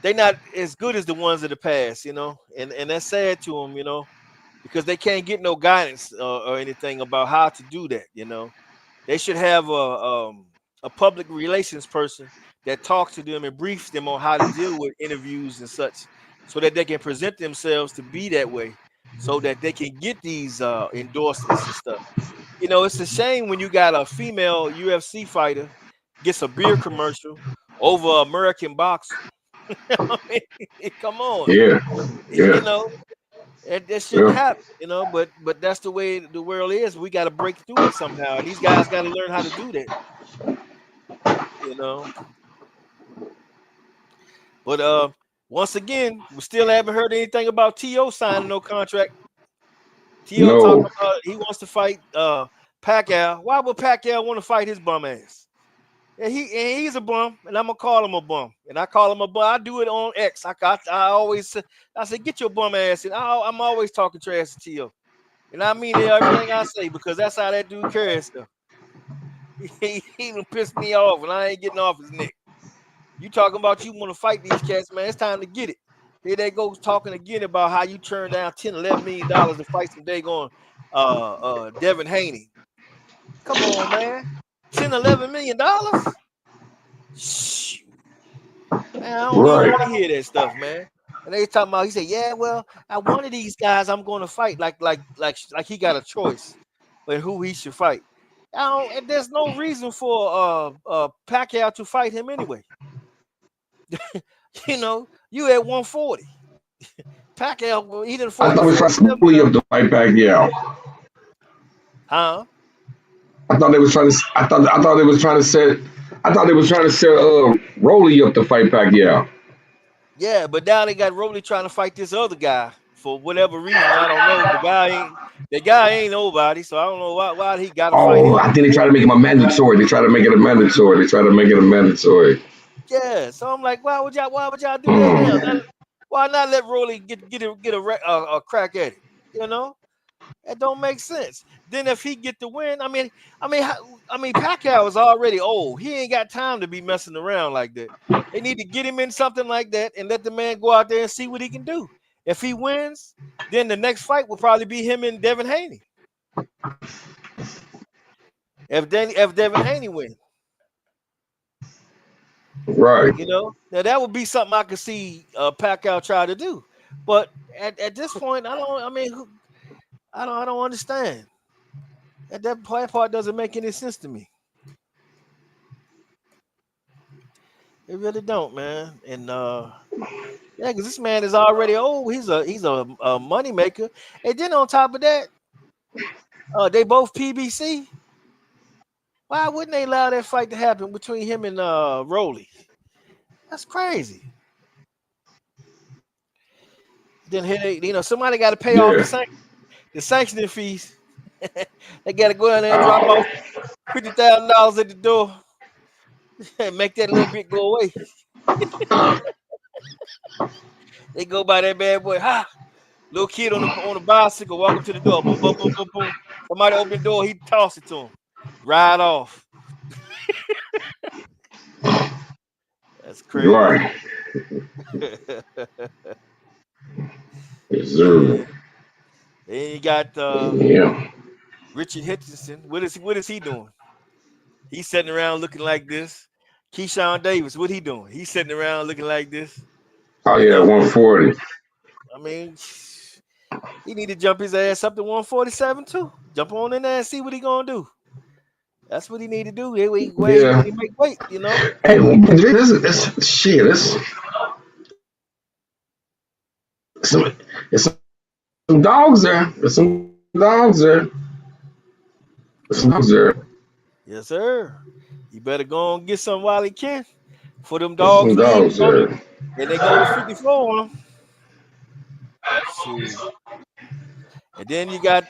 they're not as good as the ones of the past, and that's sad to them, because they can't get no guidance or anything about how to do that. They should have a public relations person that talks to them and briefs them on how to deal with interviews and such, so that they can present themselves to be that way, so that they can get these endorsements and stuff. It's a shame when you got a female UFC fighter gets a beer commercial over American boxing. Come on. Yeah. That shouldn't happen, but that's the way the world is. We got to break through it somehow. These guys got to learn how to do that, But once again, we still haven't heard anything about T.O. signing no contract. T.O. talking about he wants to fight Pacquiao. Why would Pacquiao want to fight his bum ass? And he's a bum, and I'm gonna call him a bum. And I call him a bum. I do it on X. I always say, get your bum ass. And I'm always talking trash to T.O. And I mean everything I say, because that's how that dude carries stuff. He even pissed me off, and I ain't getting off his neck. You talking about you want to fight these cats, man? It's time to get it. Here they go talking again about how you turned down $10-11 million to fight some daggone Devin Haney. Come on, man. $10-11 million. Shh. Man, I don't even Right. want to hear that stuff, man. And they talking about, he said, yeah, well, I one of these guys I'm going to fight, like he got a choice, but who he should fight. And there's no reason for Pacquiao to fight him anyway. You know, you at 140. Pacquiao, he didn't I fought thought at we was trying to 47. bully up the fight Pacquiao. Huh? I thought they was trying to. I thought they was trying to set. I thought they was trying to set Rolly up to fight Pacquiao. Yeah, but now they got Rolly trying to fight this other guy for whatever reason. I don't know. The guy ain't nobody, so I don't know why he got to fight Oh, him. I think they try to make him a mandatory. They try to make it a mandatory. Yeah, so I'm like, why would y'all do that now? Why not let Rolly get a crack at it? You know, that don't make sense. Then if he get the win, I mean, Pacquiao is already old. He ain't got time to be messing around like that. They need to get him in something like that and let the man go out there and see what he can do. If he wins, then the next fight will probably be him and Devin Haney. If Devin Haney wins. Right. You know, now that would be something I could see Pacquiao try to do, but at this point, I don't understand. That part doesn't make any sense to me. It really don't, man. And yeah, because this man is already old. He's a money maker, and then on top of that, they both PBC. Why wouldn't they allow that fight to happen between him and Rolly? That's crazy. Then here, somebody got to pay off the sanctioning fees. They got to go in there and drop off $50,000 at the door and make that little bit go away. They go by that bad boy. Ha! Little kid on the bicycle, walk up to the door. Boom, boom, boom, boom, boom. Somebody open the door, he toss it to him. Ride off. That's crazy. Right. Yes, sir. Then you got Richard Hutchinson. What is he doing? He's sitting around looking like this. Keyshawn Davis, what he doing? He's sitting around looking like this. Oh yeah, 140. I mean, he need to jump his ass up to 147 too. Jump on in there and see what he gonna do. That's what he need to do. He make weight, you know. Hey, this shit. It's some dogs there. There's some dogs there. Yes, sir. You better go and get some while he can. For them There's dogs some dogs there. and they go to 54 on them. And then you got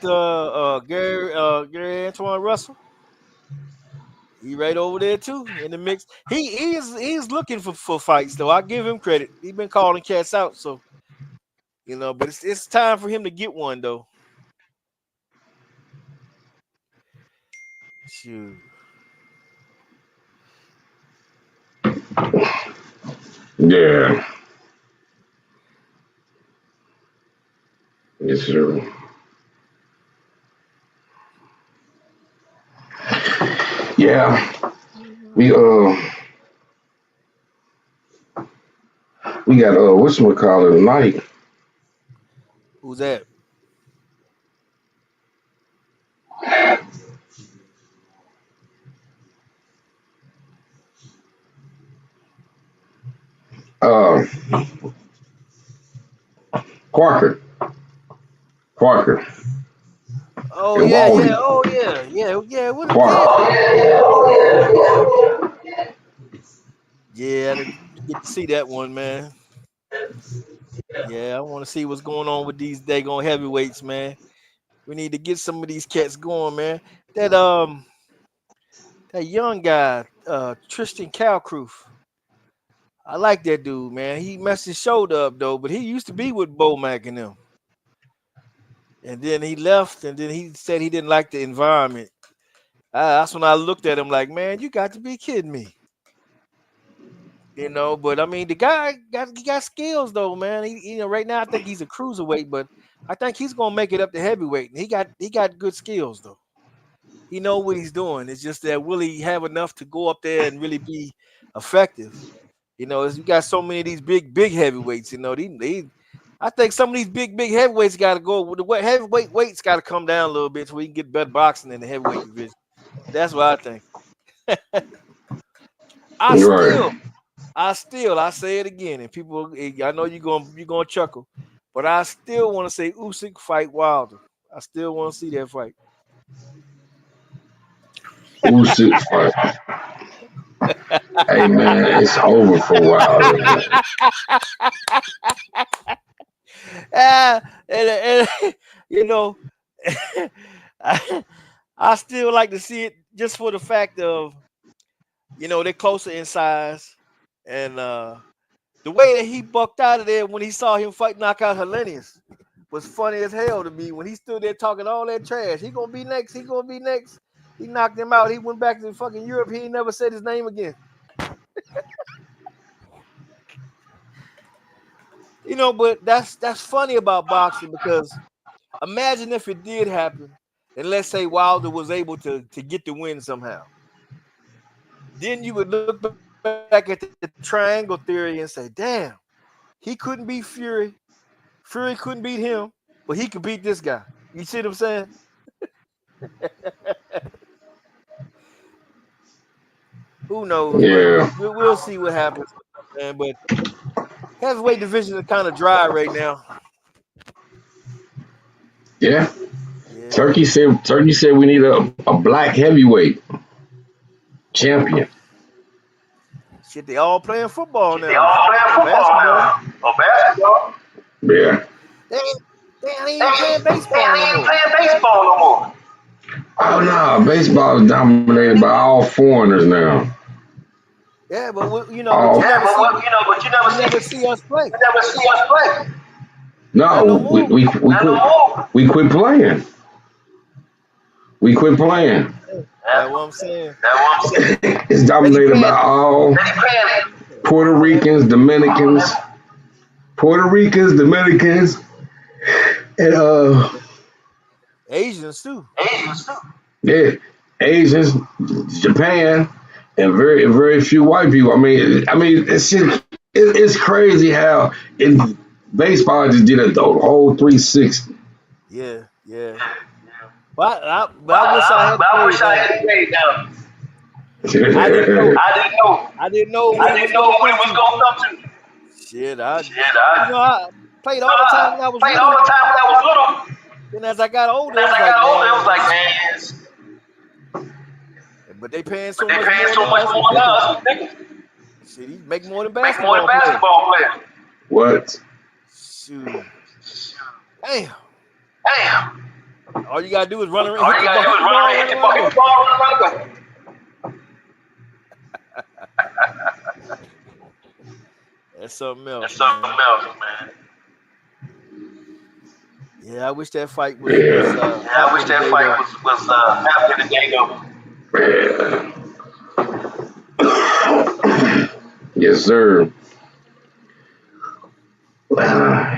Gary Antoine Russell. He right over there too in the mix. He's looking for fights though. I give him credit. He's been calling cats out, so but it's time for him to get one though. Shoot. Yeah. Yes, sir. Yeah. We got whatchamacallit tonight. Who's that? Quarker. Oh And yeah, Waldy. What Yeah, I didn't get to see that one, man. Yeah, I want to see what's going on with these daggone heavyweights, man. We need to get some of these cats going, man. That young guy, Tristan Calcroof. I like that dude, man. He messed his shoulder up though, but he used to be with Bomac and them. And then he left, and then he said he didn't like the environment. That's when I looked at him like, man, you got to be kidding me. But I mean, the guy got skills though, man. He right now I think he's a cruiserweight, but I think he's gonna make it up to heavyweight. And he got good skills though. He know what he's doing. It's just that will he have enough to go up there and really be effective? You know, you got so many of these big heavyweights. You know, I think some of these big heavyweights got to go. With the heavyweight weights got to come down a little bit so we can get better boxing in the heavyweight division. That's what I think. I say it again, and people, I know you're gonna chuckle, but I still want to say Usyk fight Wilder. I still want to see that fight. Usyk fight. Hey man, it's over for Wilder. And you know, I still like to see it just for the fact of, you know, they're closer in size, and the way that he bucked out of there when he saw him fight knockout Hellenius was funny as hell to me. When he stood there talking all that trash, he gonna be next. He knocked him out. He went back to fucking Europe. He ain't never said his name again. You know, but that's funny about boxing, because imagine if it did happen, and let's say Wilder was able to get the win somehow. Then you would look back at the triangle theory and say, damn, he couldn't beat Fury. Fury couldn't beat him, but he could beat this guy. You see what I'm saying? Who knows? Yeah. We'll see what happens, man. But heavyweight division is kind of dry right now. Yeah. Turkey said we need a black heavyweight champion. Shit, they all playing football now. They all playing football now. Or basketball. Yeah. They ain't even playing baseball They no ain't more. playing baseball no more. Oh no, baseball is dominated by all foreigners now. Yeah, but Oh. you never see see us play. You never see us play. No, we quit playing. We quit playing. That's what I'm saying. It's dominated by all Puerto Ricans, Dominicans, and Asians too. yeah, Asians, Japan, and very few white people. I mean, it's crazy how in baseball just did the whole 360. Yeah. But I wish I had played now. I didn't know when it was going to come to. Shit, I played all the time when I was little. Then as I got older, it was like, man. But they paying so much more now. Shit, he make more than basketball players. What? Shoot. Damn. All you gotta do is run around. Hit the fucking ball. That's something else. Man. Yeah, I wish that fight was. Happening today, though. Yes, sir.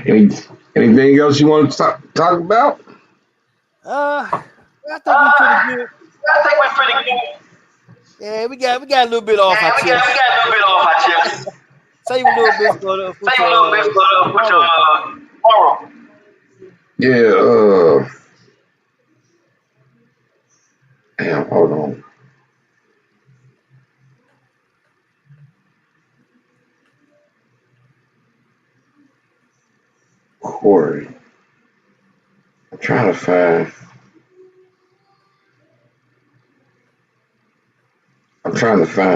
Anything else you want to talk about? I think we're pretty good. Yeah, we got a little bit off our chest. Save a little bit for tomorrow. Yeah. Damn, hold on. Corey. I'm trying to find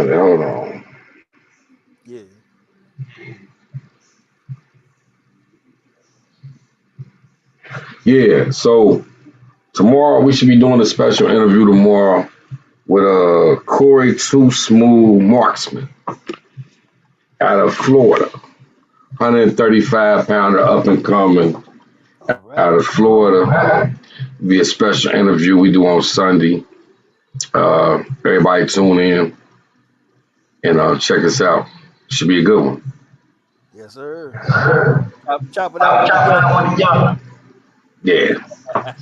it. Hold on. Yeah. Yeah, so tomorrow we should be doing a special interview tomorrow with Corey Too Smooth Marksman out of Florida. 135-pounder up and coming out of Florida. Be a special interview we do on Sunday. Everybody tune in and check us out. Should be a good one. Yes, sir. Chop it out with the young. Yeah.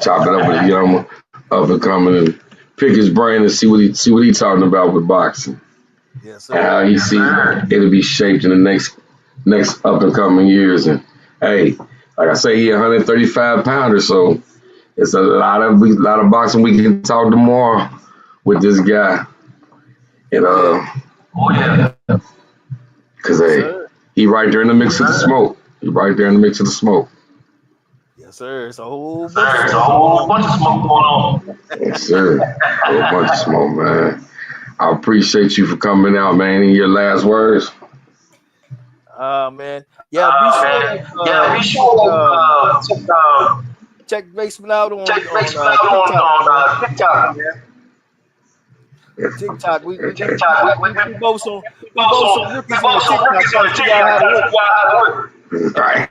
Chop it up with the young up and coming and pick his brain and see what he talking about with boxing. Yes, And how sir. he sees it'll be shaped in the next up and coming years. And hey, like I say, he 135 pounder, so it's a lot of boxing we can talk tomorrow with this guy. And cause hey, he right there in the mix of the smoke. He right there in the mix of the smoke. Yes, sir. It's a whole bunch of smoke going on. Yes, sir. A whole bunch of smoke, man. I appreciate you for coming out, man. Any your last words? Man. Yeah, be sure check Basement out on TikTok, man. TikTok. We both on rookies on TikTok. Figure out how to work. Right.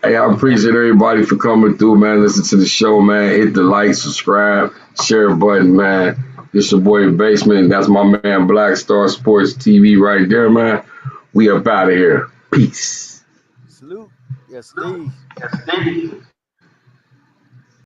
Hey, I appreciate everybody for coming through, man. Listen to the show, man. Hit the like, subscribe, share button, man. This your boy Basement. That's my man Black Star Sports TV right there, man. We up out of here. Peace. Salute. Yes, Steve. Yes, Steve.